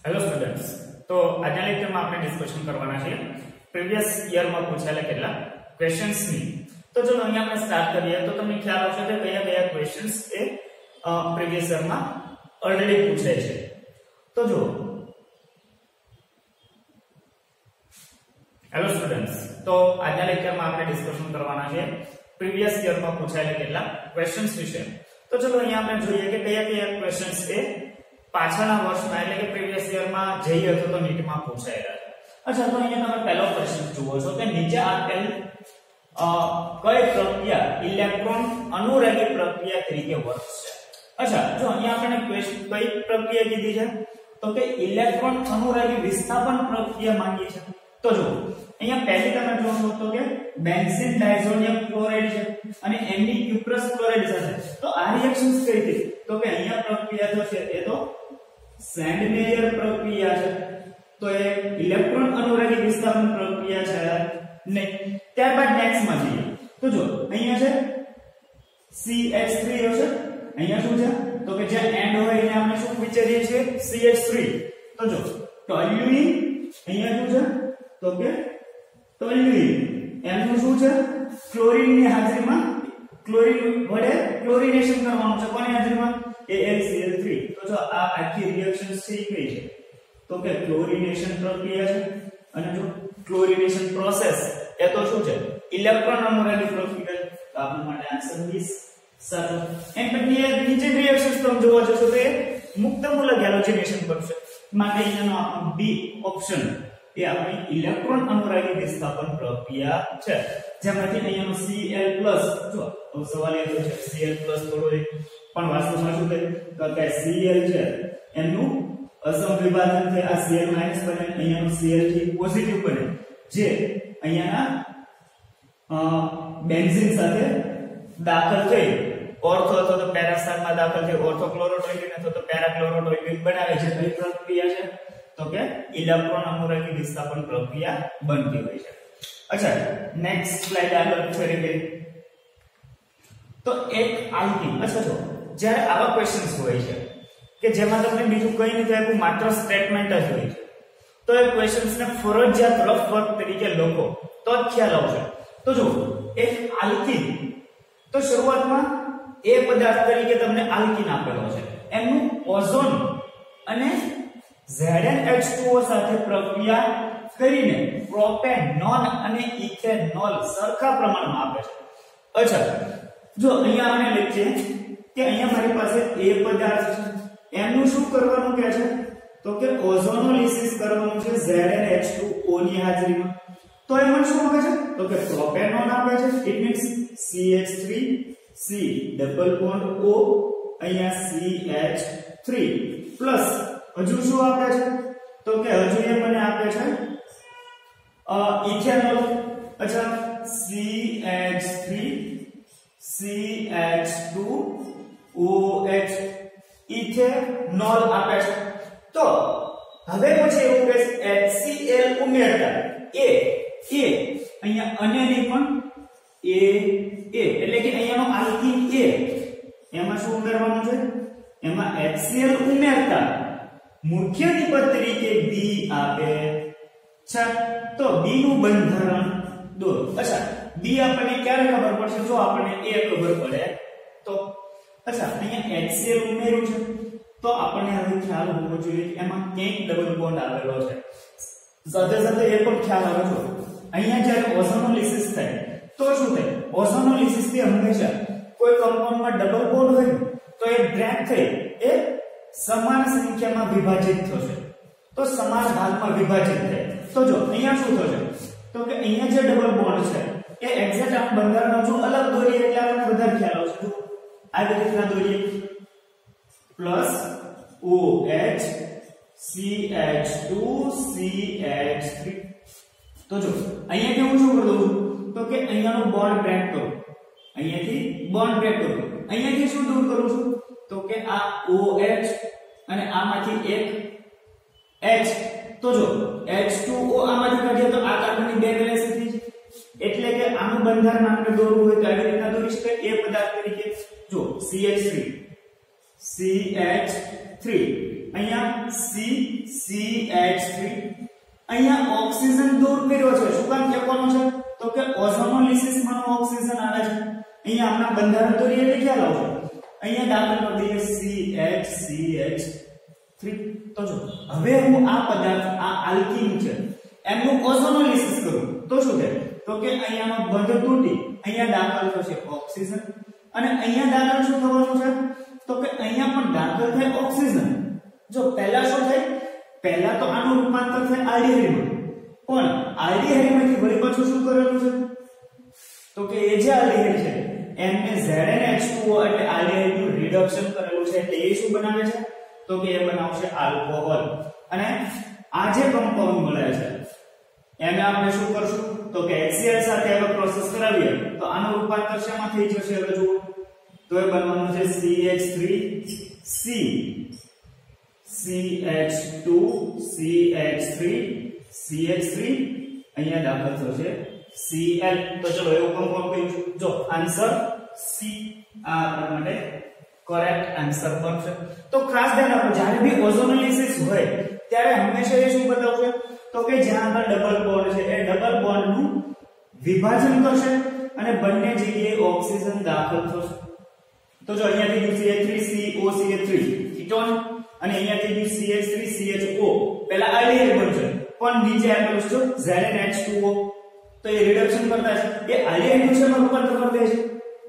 Hello students, तो આજના લેક્ચરમાં આપણે ડિસ્કશન કરવાના છે પ્રીવિયસ યર માં પૂછાયેલા કેટલા ક્વેશ્ચન્સ ની। તો ચલો અહીંયા આપણે સ્ટાર્ટ કરીએ તો તમને ખ્યાલ આવશે કે કયા કયા ક્વેશ્ચન્સ એ પ્રીવિયસ યર માં ઓલરેડી પૂછાય છે। તો જો હેલો સ્ટુડન્ટ્સ, તો આજના લેક્ચરમાં આપણે ડિસ્કશન કરવાના છે પ્રીવિયસ યર માં પૂછાયેલા કેટલા ક્વેશ્ચન્સ વિશે। તો ચલો અહીંયા આપણે જોઈએ કે કયા કયા ક્વેશ્ચન્સ એ પાછળના વર્ષમાં એટલે કે પ્રીવિયસ યર માં જઈ હતો તો નીટ માં પૂછાયેલા છે। અચ્છા, તો અહીંયા તમે પહેલો ક્વેશ્ચન જુઓ છો કે નીચે આપેલ કઈ પ્રક્રિયા ઇલેક્ટ્રોન અનુરાગી પ્રક્રિયા તરીકે વર્તે છે। અચ્છા, જો અહીંયા આપણે કઈ પ્રક્રિયા કીધી છે તો કે ઇલેક્ટ્રોન અનુરાગી વિસ્થાપન પ્રક્રિયા માંગી છે। તો જો અહીંયા પહેલી તમે જોશો તો કે બેન્ઝીન ડાયઝોનિયમ ક્લોરાઇડ છે અને એમની ક્યુપ્રસ ક્લોરાઇડ સાથે તો આ રિએક્શન્સ કઈ હતી તો કે અહીંયા પ્રક્રિયા જો છે એ તો સેન્ડમેયર પ્રક્રિયા છે, તો એ ઇલેક્ટ્રોન અનુરાગી વિસ્થાપન પ્રક્રિયા છે નહીં। ત્યારબાદ નેક્સ્ટ માં જઈએ તો જો અહીંયા છે CH3 હશે, અહીંયા શું છે તો કે જ્યાં એન્ડ હોય એને આપણે શું વિચારીએ છીએ CH3। તો જો ટોલ્યુઇન અહીંયા શું છે તો કે ટોલ્યુઇન એનું શું છે ક્લોરીન ની હાજરીમાં ક્લોરીન વડે ક્લોરીનેશન કરવાનું છે, કોની હાજરીમાં AlCl3। તો જો આ આખી રિએક્શન છે કઈ છે તો કે ક્લોરીનેશન પ્રક્રિયા છે અને જો ક્લોરીનેશન પ્રોસેસ એ તો શું છે ઇલેક્ટ્રોન અનુરાગી પ્રક્રિયા છે। તો આપણા માટે આન્સર 20 સાચો। એમ પછી નીચે રિએક્શન્સ તમે જોવા જશો તો એ મુક્ત મૂલક હેલોજનેશન બનશે, માટે અહીંયાનો આપણો બી ઓપ્શન એ આપણી ઇલેક્ટ્રોન અનુરાગી વિસ્થાપન પ્રક્રિયા છે, જેમાંથી અહીંયાનો Cl+ જો સવાલ એ છે Cl+ થોડો પણ વાસ્તવમાં શું થાય તો કે Cl છે એનું અસમવિભાજન થાય આ Cl- બને, અહીંયાનો Cl પોઝિટિવ બને જે અહીંયાના બેન્ઝીન સાથે દાખલ થઈ ઓર્થો અથવા તો પેરાસ્થાનમાં દાખલ થઈ ઓર્થોક્લોરોટોલ્યુઇન અથવા તો પેરાક્લોરોટોલ્યુઇન બનાવે છે। કઈ પ્રક્રિયા છે તો કે ઇલેક્ટ્રોન અનુરાગી વિસ્થાપન પ્રક્રિયા બનતી હોય છે। અચ્છા, નેક્સ્ટ સ્લાઇડ આગળ ફરીએ તો એક આલ્કીન। અચ્છા, જો જ્યારે આવા ક્વેશ્ચન્સ હોય છે કે જેમાં તમને બીજું કંઈ નથી આપ્યું, માત્ર સ્ટેટમેન્ટ જ હોય છે, તો એ ક્વેશ્ચન્સને ફરજિયાત રફ વર્ક તરીકે લખો તો જ ખ્યાલ આવશે। તો જો એક આલ્કીન, તો શરૂઆતમાં એ પદાર્થ તરીકે તમને આલ્કીન આપેલો છે, એનું ઓઝોન અને ZnH2O સાથે પ્રક્રિયા કરીને પ્રોપેનોન અને ઇથેનોલ સરખા પ્રમાણમાં આપે છે। અચ્છા, જો અહીંયા આપણે લખીએ કે અહીંયા મારી પાસે એ પદાર્થ છે, એનું શું કરવાનું કહે છે તો કે ઓઝોનોલિસિસ કરવાનું છે ZnH2O ની હાજરીમાં। તો એમાં શું આપે છે તો કે પ્રોપેનોન આપે છે, it means CH3 C double bond O અહીંયા CH3 પ્લસ હજુ શું આપે છે તો કે હજુ એ મને આપે છે ઇથેનોલ। અચ્છા, CH3 CH2OH ઇથેનોલ આપે છે। તો હવે પછી એવું કે HCl ઉમેરતા એ અહીંયા અનેની પણ એ એટલે કે અહીંયાનો આલ્કીન એ એમાં શું ઉમેરવાનું છે એમાં HCl ઉમેરતા મુખ્ય નિપજ તરીકે B આપે છે। તો B નું બંધારણ દોરો। અચ્છા, B આપણને ક્યારે ખબર પડશે જો આપણને A ખબર પડે તો। અચ્છા, અહીંયા HCl ઉમેર્યું છે તો આપણને હવે ખ્યાલ હોવો જોઈએ કે એમાં ક્યાંક ડબલ બોન્ડ આવેલો છે। સાથે સાથે એ પણ ખ્યાલ આવે છે અહીંયા જ્યારે ઓઝોનોલિસિસ થાય તો શું થાય, ઓઝોનોલિસિસ થી હંમેશા કોઈ કમ્પાઉન્ડમાં ડબલ બોન્ડ હોય તો એ બ્રેક થઈ એ સમાન સંખ્યામાં વિભાજિત થશે, તો સમાન ભાગમાં વિભાજિત થાય। તો જો અહીંયા શું થશે તો કે અહીંયા જે ડબલ બોન્ડ છે એ એક્ઝેક્ટ આમ બંધારણ જો અલગ દોરીએ એટલે આપણને વધારે ખ્યાલ આવશે। આવી રીતના દોરીએ પ્લસ OH CH2 CH3। તો જો અહીંયા કેવું શું કરું તો કે અહીંયાનો બોન્ડ બ્રેક કરું, અહીંયાથી બોન્ડ બ્રેક કરું, અહીંયાથી શું દૂર કરું છું તો કે આ OH અને આમાંથી એક H। તો જો H2O આમાંથી કાઢીએ તો આ કાર્બનની બે વેલેન્સી છે, એટલે કે આનું બંધારણ આપણે દોરવું હોય તો આવી રીતના દોરી શકાય એ પદાર્થ તરીકે। જો CH3 અહીંયા C CH3 અહીંયા ઓક્સિજન દૂર કર્યો છે શું કામ કેવાનું છે તો કે ઓઝોનોલિસિસ માં ઓક્સિજન આવે છે અહીંયા આપણા બંધારણ દોરી એટલે ક્યાં લાવજો અહીંયા દાખલ કરી દઈએ CH3 તો જો હવે હું આ પદાર્થ આ આલ્કીન છે એમનું ઓઝોનોલિસિસ કરું તો શું થાય તો કે અહીંયાનો બંધ તૂટી અહીંયા દાખલ થશે ઓક્સિજન અને અહીંયા દાખલ શું થવાનું છે તો કે અહીંયા પણ દાખલ થાય ઓક્સિજન જો પહેલા શું થાય પહેલા તો આનું રૂપાંતર થાય આલ્ડીહાઇડમાં પણ આલ્ડીહાઇડમાંથી વળી પાછું શું કરેલું છે તો કે એ જે આલ્ડીહાઇડ છે એમને ZnH2O એટલે આલ્ડીહાઇડ નું રિડક્શન કરેલું છે એટલે એ શું બનાવે છે તો કે એ બનાવશે આલ્કોહોલ અને આ જે કમ્પાઉન્ડ મળે છે એને આપણે શું કરશું તો કે HCl સાથે હવે પ્રોસેસ કરાવીએ તો આનું રૂપાંતર શેમાં થઈ જશે હવે જુઓ તો એ બનવાનું છે CH3C CH2 CH3 CH3 અહીંયા દાખલ થશે Cl તો ચલો એવું કમ્પાઉન્ડ કહીશું જો આન્સર C આ આપણા માટે કરેક્ટ આન્સર બનશે તો ખાસ ધ્યાન રાખો જ્યારે બી ઓઝોનોલિસિસ હોય ત્યારે હંમેશા એ શું બતાવશે તો કે જ્યાં આગળ ડબલ બોન્ડ છે એ ડબલ બોન્ડ નું વિભાજન કરશે અને બંને જગ્યાએ ઓક્સિજન દાખલ થશે તો જો અહીંયાથી CH3COCH3 કીટોન અને અહીંયાથી CH3CHO પહેલા આલ્ડીહાઇડ બનશે પણ નીચે આપેલું છે ZnH2O તો એ રિડક્શન કરતા છે એ આલ્ડીહાઇડ નું શેમાં રૂપાંતર કરી દે છે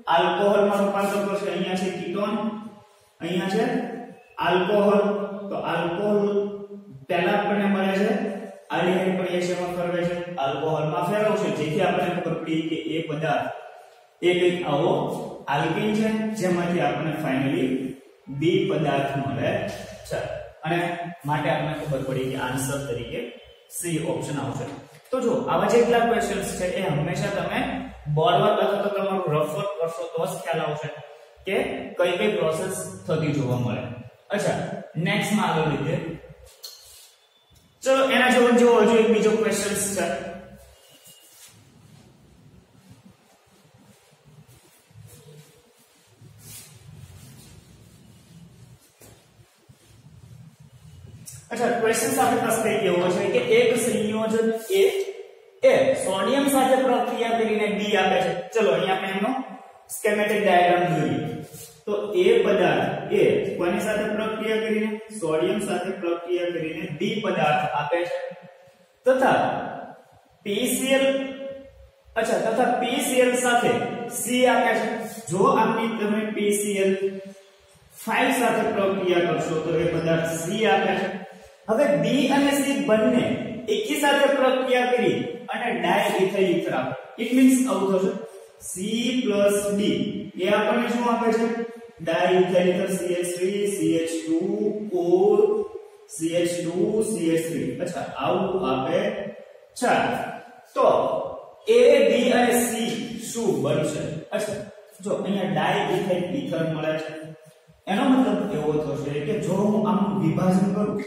આલ્કોહોલ માં રૂપાંતર કરશે અહીંયા છે કીટોન અહીંયા છે આલ્કોહોલ તો આલ્કોહોલ પહેલા આપણને મળે છે આલ્ડીહાઇડ પણ એ શેમાં ફેરવે છે આલ્કોહોલ માં ફેરવશે જેથી આપણને ખબર પડી કે એ પદાર્થ એ કંઈક આવો આલ્કીન છે જેમાંથી આપણને ફાઇનલી બી પદાર્થ મળે છે અને માટે આપણને ખબર પડી કે આન્સર તરીકે સી ઓપ્શન આવશે તો જો આવા જેટલા ક્વેશ્ચન્સ છે એ હંમેશા તમે બોર્ડ વર્ક અથવા તો તમારું રફ વર્ક કરશો તો જ ખ્યાલ આવશે કે કઈ કઈ પ્રોસેસ થતી જોવા મળે અચ્છા નેક્સ્ટ માં આગળ લીધે ચલો એના જેવો હજુ એક બીજો ક્વેશ્ચન્સ છે अच्छा क्वेश्चन आपके पास कई केવો છે કે એક સંયોજન એ સોડિયમ સાથે પ્રક્રિયા કરીને ડી આપે છે ચલો અહીંયા આપણે એનો સ્કેમેટિક ડાયાગ્રામ જોઈએ તો એ પદાર્થ એ કોની સાથે પ્રક્રિયા કરીને સોડિયમ સાથે પ્રક્રિયા કરીને ડી પદાર્થ આપે છે તથા PCl સાથે C આપે છે જો આપની તમે PCl5 સાથે પ્રક્રિયા કરશો તો એ પદાર્થ C આપે છે હવે B અને C બંને એકી સાથે પ્રક્રિયા કરી અને ડાઇઇથાઇલ ઈથર આપે ઇટ મીન્સ આવું થશે C+D એ આપણને શું આપે છે ડાઇઇથાઇલ ઈથર CH3 CH2O CH3 અચ્છા આવું આપે છે તો A B અને C શું બનશે અચ્છા જો અહીંયા ડાઇઇથાઇલ ઈથર મળે છે એનો મતલબ એવો થશે કે જો હું આનું વિભાજન કરું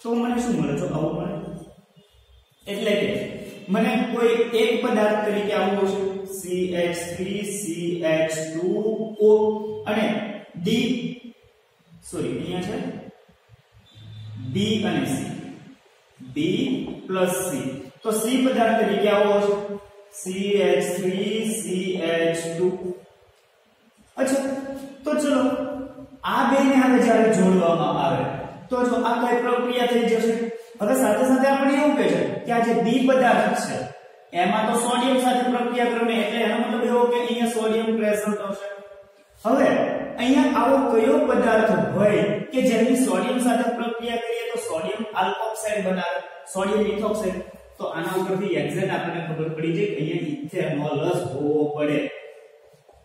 તો મને શું મળે જો આવું મળે એટલે કે મને કોઈ એક પદાર્થ તરીકે આવું હશે CH3CH2O અને D સોરી અહીંયા છે B અને C B plus C તો C પદાર્થ તરીકે આવો હશે CH3CH2 અચ્છા તો ચલો આ બેને હવે જ્યારે જોડવામાં આવે તો જો આ કઈ પ્રક્રિયા થઈ જશે હવે સાથે સાથે આપણે એવું કહે છે કે આ જે બી પદાર્થ છે એમાં તો સોડિયમ સાથે પ્રક્રિયા કરવી એટલે એનો મતલબ એવો કે અહીંયા સોડિયમ પ્રેઝન્ટ હશે હવે અહીંયા આવો કયો પદાર્થ હોય કે જેની સોડિયમ સાથે પ્રક્રિયા કરીએ તો સોડિયમ આલ્કોક્સાઇડ બનાવે સોડિયમ ઇથોક્સાઇડ તો આના ઉપરથી એક્ઝેક્ટ આપણને ખબર પડી જાય કે અહીંયા ઇથેનોલ જ હોવો પડે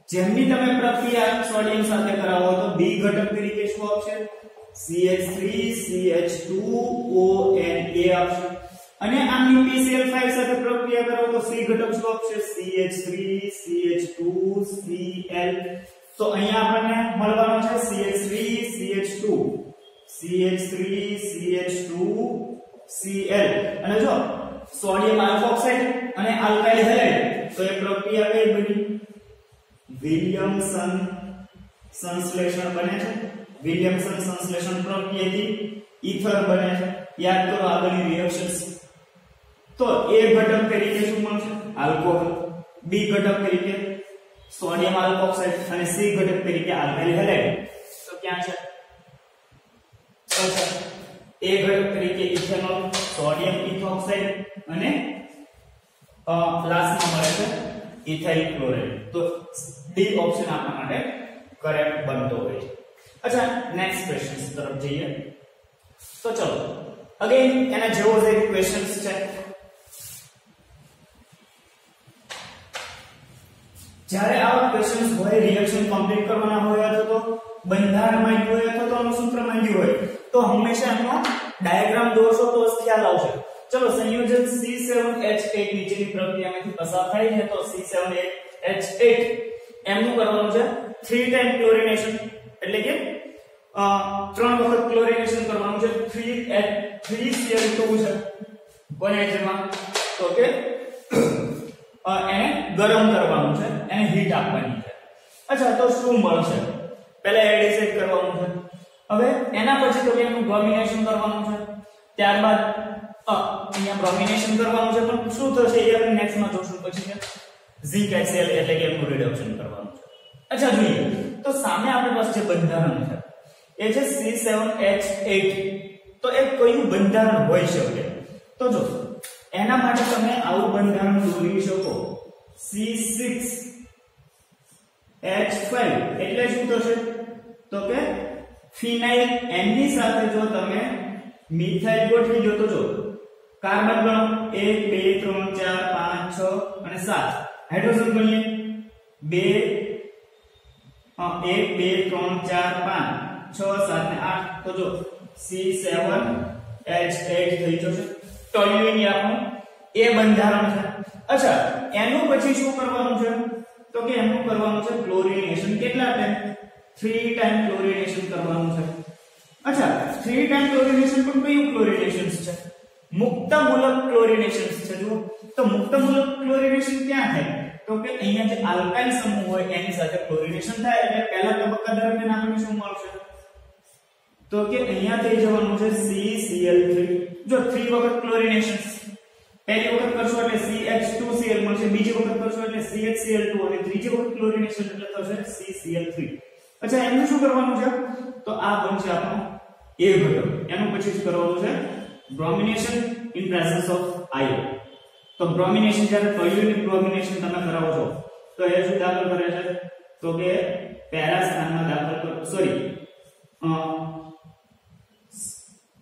જેમની તમે પ્રક્રિયા સોડિયમ સાથે કરાવો તો બી ઘટક તરીકે શું આપશે CH3CH2ONA આપશે અને આની PCl5 સાથે પ્રક્રિયા કરો તો C ઘટક શું આપશે CH3CH2Cl તો અહીંયા આપણને મળવાનો છે CH3CH2Cl અને જો સોડિયમ આલ્કોક્સાઇડ અને આલ્કાઇલ હેલાઇડ તો એ પ્રક્રિયા કઈ બની વિલિયમસન સંશ્લેષણ બને છે વિલિયમસન સંશ્લેષણ પ્રક્રિયાથી ઈથર બને છે. યાદ કરો આગળની રિએક્શન્સ. તો A ઘટક તરીકે શું મળશે? આલ્કોહોલ. B ઘટક તરીકે સોડિયમ આલ્કોક્સાઇડ અને C ઘટક તરીકે આલ્કાઇલ હેલાઇડ. તો ક્યાં છે? અચ્છા, A ઘટક તરીકે ઇથેનોલ, સોડિયમ ઇથોક્સાઇડ અને લાસ્ટમાં મળે છે ઇથાઇલ ક્લોરાઇડ. તો D ઓપ્શન આપણા માટે કરેક્ટ બનતો હોય છે. અચ્છા, નેક્સ્ટ ક્વેશ્ચન તરફ જઈએ. તો ચલો અગેન એના જેવો જ એક ક્વેશ્ચન છે. જ્યારે આવા ક્વેશ્ચન્સ હોય, રિએક્શન કમ્પ્લીટ કરવાના હોય અથવા તો બંધારણ માંગ્યું હોય અથવા તો આનું સૂત્ર માંગ્યું હોય, તો હંમેશા એનો ડાયાગ્રામ દોરશો તો જ ખ્યાલ આવશે. ચલો, સંયોજન C7H8 નીચેની પ્રક્રિયામાંથી પસાર થાય છે. તો C7H8 એમનું કરવાનું છે 3 ટાઈમ ક્લોરિનેશન, એટલે કે 3 વખત ક્લોરિનેશન કરવાનું છે. 3Cl2 છે કોને જેમાં, તો કે એને ગરમ કરવાનું છે, એને હીટ આપવાની છે. અચ્છા, તો શું મળશે? પહેલા એ ડિસાઈડ કરવાનું છે. હવે એના પછી તો કે એનું બ્રોમિનેશન કરવાનું છે. ત્યારબાદ અહીંયા બ્રોમિનેશન કરવાનું છે, પણ શું થશે એ આપણે નેક્સ્ટ માં જોશું. પછી છે ઝિંક HCl, એટલે કે એનું રિડક્શન કરવાનું છે. અચ્છા, જોઈએ તો સામે આપણી પાસે જે બંધારણ છે એ છે C7H8. તો એ કયું બંધારણ હોઈ શકે? તો જો એના માટે તમે આવું બંધારણ દોરી શકો. C6H5 એટલે શું થશે? તો કે ફિનાઇલ N ની સાથે જો તમે મિથાઇલ ગોઠવી દો તો જો કાર્બન ગણો 1 2 3 4 5 6 અને 7. હાઇડ્રોજન ગણીએ 2 1 2 3 4 5 6 7 ને 8. તો જો C7H8 થઈ જશે. ટોલ્યુઈન આપણું એ બંધારણ છે. અચ્છા, એનું પછી શું કરવાનું છે? તો કે એનું કરવાનું છે ક્લોરિનેશન. કેટલા ટાઈમ? 3 ટાઈમ ક્લોરિનેશન કરવાનું છે. અચ્છા, 3 ટાઈમ ક્લોરિનેશન પણ કયું ક્લોરિનેશન છે? મુક્તમૂલક ક્લોરિનેશન છે. જો તો મુક્તમૂલક ક્લોરિનેશન ક્યાં થાય? તો કે અહીંયા જે આલ્કાઇલ સમૂહ હોય એની સાથે ક્લોરિનેશન થાય. એટલે પહેલા તબક્કા દરમિયાન આપણને શું મળશે? તો કે અહીંયા થઈ જવાનું છે CCl3. જો 3 વખત ક્લોરિનેશન, પહેલી વખત કરશો એટલે CH2Cl મળશે, બીજી વખત કરશો એટલે CHCl2 અને ત્રીજી વખત ક્લોરિનેશન એટલે થશે CCl3. અચ્છા, એનું શું કરવાનું છે? તો આ બનશે આપણો A ઘટક. એનું પછી શું કરવાનું છે? Bromination in presence of ion. તો બ્રોમિનેશન જ્યારે ટોલ્યુઈન બ્રોમિનેશન તમે કરાવો છો તો એ શું દાખલ કરે છે? તો કે પહેલા સ્થાનમાં દાખલ કરો, સોરી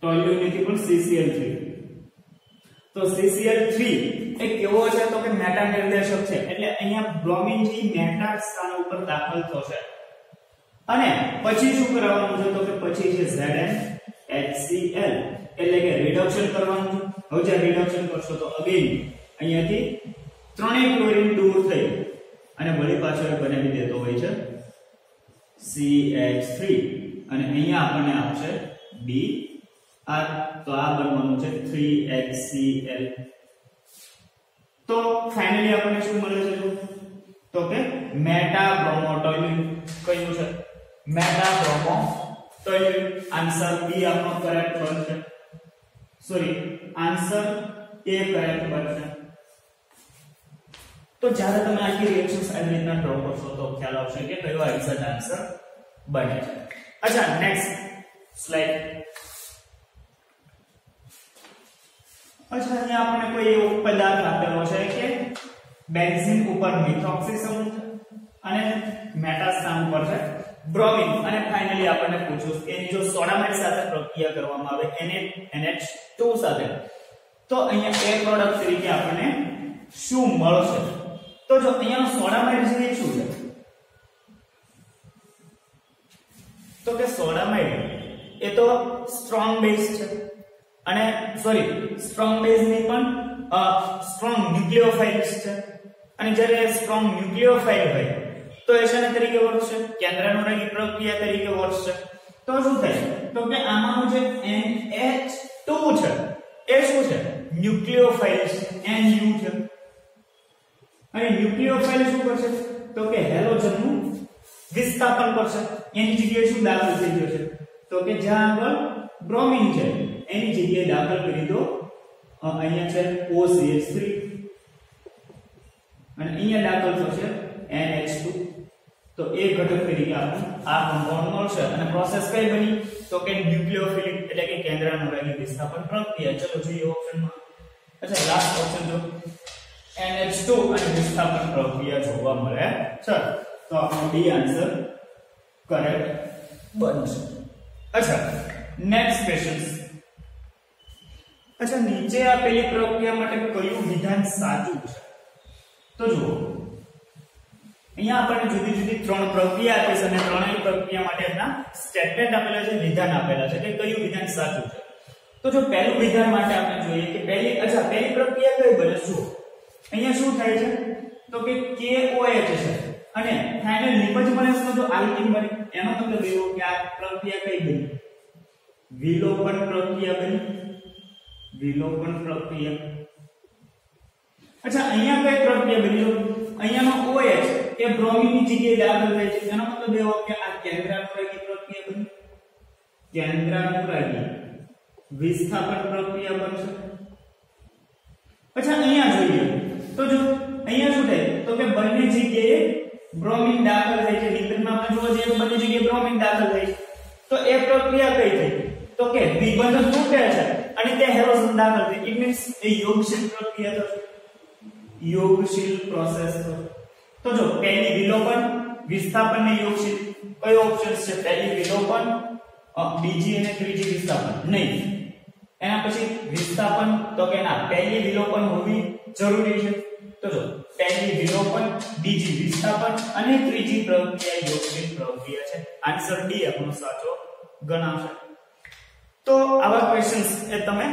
ટોલ્યુઈન થી પણ CCl3. તો CCl3 એ કેવો છે? તો કે મેટા નિર્દેશક છે. એટલે અહીંયા બ્રોમિન જે મેટા સ્થાન ઉપર દાખલ થશે. અને પછી શું કરવાનું છે? તો કે પછી છે ZnHCl, એટલે કે રિડક્શન કરવાનું છે. હવે જે રિડક્શન કરશો તો અગેન અહીંયાથી ત્રણેય ક્લોરીન દૂર થઈ અને વળી પાછળ બનાવી દેતો હોય છે CH3 અને અહીંયા આપણને આપશે Br. તો આ બનવાનું છે 3HCl. તો ફાઇનલી આપણને શું મળે છે? તો કે મેટા બ્રોમો ટોલ્યુઈન. કયું છે? Meta bromo toluene. Answer B આપણો કરેક્ટ બનશે. સોરી, આન્સર એ કરેક્ટ બનશે. તો જ્યારે તમે આખી રિએક્શન્સ આવી રીતના ડ્રો કરશો તો ખ્યાલ આવશે કે કયો એક્ઝેક્ટ આન્સર બને છે. અચ્છા, નેક્સ્ટ સ્લાઇડ. અચ્છા, અહીંયા આપણે કોઈ એવો પદાર્થ આપેલો છે કે બેન્ઝીન ઉપર મિથોક્સી સમૂહ છે અને મેટા સ્થાન ઉપર છે બ્રોમિન. અને ફાઇનલી આપણને પૂછ્યું કે જો સોડામાઇડ સાથે પ્રક્રિયા કરવામાં આવે NH2 સાથે, તો અહીંયા એ પ્રોડક્ટ તરીકે આપણને શું મળશે? તો જો અહીંયા સોડામાઇડ છે એ શું છે? તો કે સોડામાઇડ એ તો સ્ટ્રોંગ બેઝ છે. અને સોરી, સ્ટ્રોંગ બેઝ ની પણ સ્ટ્રોંગ ન્યુક્લિયોફાઇલ્સ છે. અને જ્યારે સ્ટ્રોંગ ન્યુક્લિયોફાઇલ હોય તો એ શેના તરીકે વર્તશે? કેન્દ્રાનુરાગી પ્રક્રિયા તરીકે વર્તશે. તો શું થાય? તો કે આમાંનું જે NH2 છે એ શું છે? ન્યુક્લિયોફાઇલ છે, NU છે. અને ન્યુક્લિયોફાઇલ શું કરશે? તો કે હેલોજનનું વિસ્થાપન કરશે. એની જગ્યાએ શું દાખલ થઈ જશે? તો કે જ્યાં આગળ બ્રોમિન છે એની જગ્યાએ દાખલ કરી દો અહીંયા છે OCH3 અને અહીંયા દાખલ થશે NH2 તો એ ઘટક તરીકે આપણને આ કમ્પાઉન્ડ મળશે અને પ્રોસેસ કઈ બની તો કે ન્યુક્લિયોફિલિક એટલે કે કેન્દ્રાનુરાગી વિસ્થાપન પ્રક્રિયા. ચલો જોઈએ ઓપ્શનમાં. અચ્છા લાસ્ટ ઓપ્શન જો NH2 અને વિસ્થાપન પ્રક્રિયા જોવા મળે છે તો આપણો ડી આન્સર કરેક્ટ બનશે. અચ્છા નેક્સ્ટ ક્વેશ્ચન. અચ્છા નીચે આપેલી પ્રક્રિયા માટે કયું વિધાન સાચું છે? તો જુઓ અહીંયા આપણને જુદી જુદી ત્રણ પ્રક્રિયા આપી છે અને ત્રણેય પ્રક્રિયા માટેના સ્ટેટમેન્ટ આપેલા છે, વિધાન આપેલા છે કે કયું વિધાન સાચું છે. તો જો પહેલું વિધાન માટે આપણે જોઈએ કે પહેલી પ્રક્રિયા કઈ બને જુઓ અહીંયા શું થાય છે તો કે KOH છે અને ફાઇનલ નિપજ મળે છે તો આલ્કીન બને. એનો મતલબ એવો કે આ પ્રક્રિયા કઈ બની? વિલોપન પ્રક્રિયા બની. વિલોપન પ્રક્રિયા. અચ્છા અહીંયા કઈ પ્રક્રિયા બની? અહીંયાનો OH એ બ્રોમિન ની જગ્યાએ દાખલ થાય છે. એનો મતલબ એવો કે આ કેન્દ્રાનુરાગી પ્રક્રિયા બની. કેન્દ્રાનુરાગી વિસ્થાપન પ્રક્રિયા બનશે. અચ્છા અહીંયા જોઈએ તો જો અહીંયા શું થાય તો કે બંને જગ્યાએ બ્રોમિન દાખલ થાય છે. નિબંધમાં આપણે જોવા જઈએ તો બંને જગ્યાએ બ્રોમિન દાખલ થાય છે તો એ પ્રક્રિયા કઈ થઈ તો કે દ્વિબંધન તૂટે છે અને તે હેલોજન દાખલ થાય. ઇટ મીન્સ એ યોગશીલ પ્રક્રિયા થશે. યોગશીલ પ્રોસેસ થશે. તો જો પહેલી વિલોપન, વિસ્થાપન ને યોગશીલ કયો ઓપ્શન છે? પહેલી વિલોપન, બીજી અને ત્રીજી વિસ્થાપન નહીં. એના પછી વિસ્થાપન તો કે ના પહેલી વિલોપન હોવી જરૂરી છે. તો જો પહેલી વિલોપન, બીજી વિસ્થાપન અને ત્રીજી પ્રક્રિયા યોગશીલ પ્રક્રિયા છે. આન્સર ડી આપણો સાચો ગણાશે. તો આવા ક્વેશ્ચન્સ એ તમે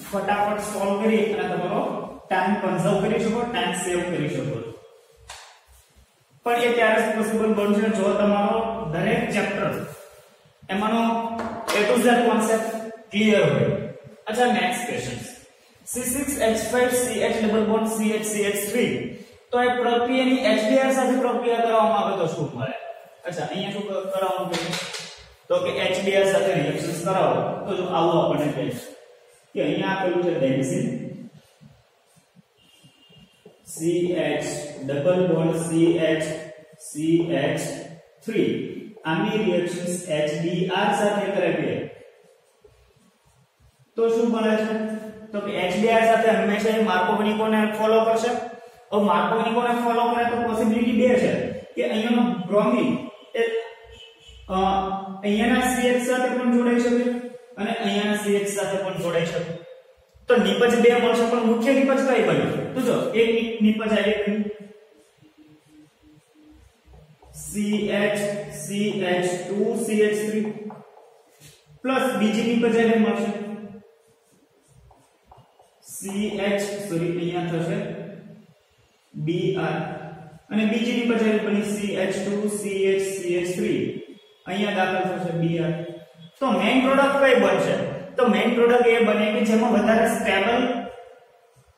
ફટાફટ સોલ્વ કરી અને તમારો ટાઈમ કન્ઝર્વ કરી શકો, ટાઈમ સેવ કરી શકો. પણ એ ત્યારે જ પોસિબલ બનશે જો તમારો દરેક ચેપ્ટર એમાંનો A to Z concept clear હોય. અચ્છા next question. C6H5CH double bond CH3 તો એ પ્રક્રિયાની HBr સાથે પ્રક્રિયા કરવામાં આવે તો શું મળે? અચ્છા અહીંયા શું કરવાનું છે તો કે HBr સાથે રિએક્શન્સ કરાવો તો જો આવું આપણને કહે છે કે અહીંયા આપેલું છે benzene CH double bond CH3 આની રિએક્શન્સ HBr સાથે કરાવીએ તો શું બને છે તો કે HBr સાથે હંમેશા માર્કોવ-નિકોને ફોલો કરશે. હવે માર્કોવ-નિકોને ફોલો કરે તો પોસિબિલિટી બે છે કે અહીંયાનો બ્રોમિન એ અહીંયાના CH સાથે પણ જોડાઈ શકે અને અહીંયાના CH સાથે પણ જોડાઈ શકે. તો નિપજ બે મળશે પણ મુખ્ય નિપજ કઈ બની? તો જો એક નિપજ આવી ગઈ CH2CH3 પ્લસ બીજી નિપજ આવી મળશે અહીંયા થશે Br અને બીજી નિપજ આવી બની CH2CH3 અહીંયા દાખલ થશે Br. તો મેઈન પ્રોડક્ટ કઈ બનશે? તો મેઈન પ્રોડક્ટ એ બને કે જેમાં વધારે સ્ટેબલ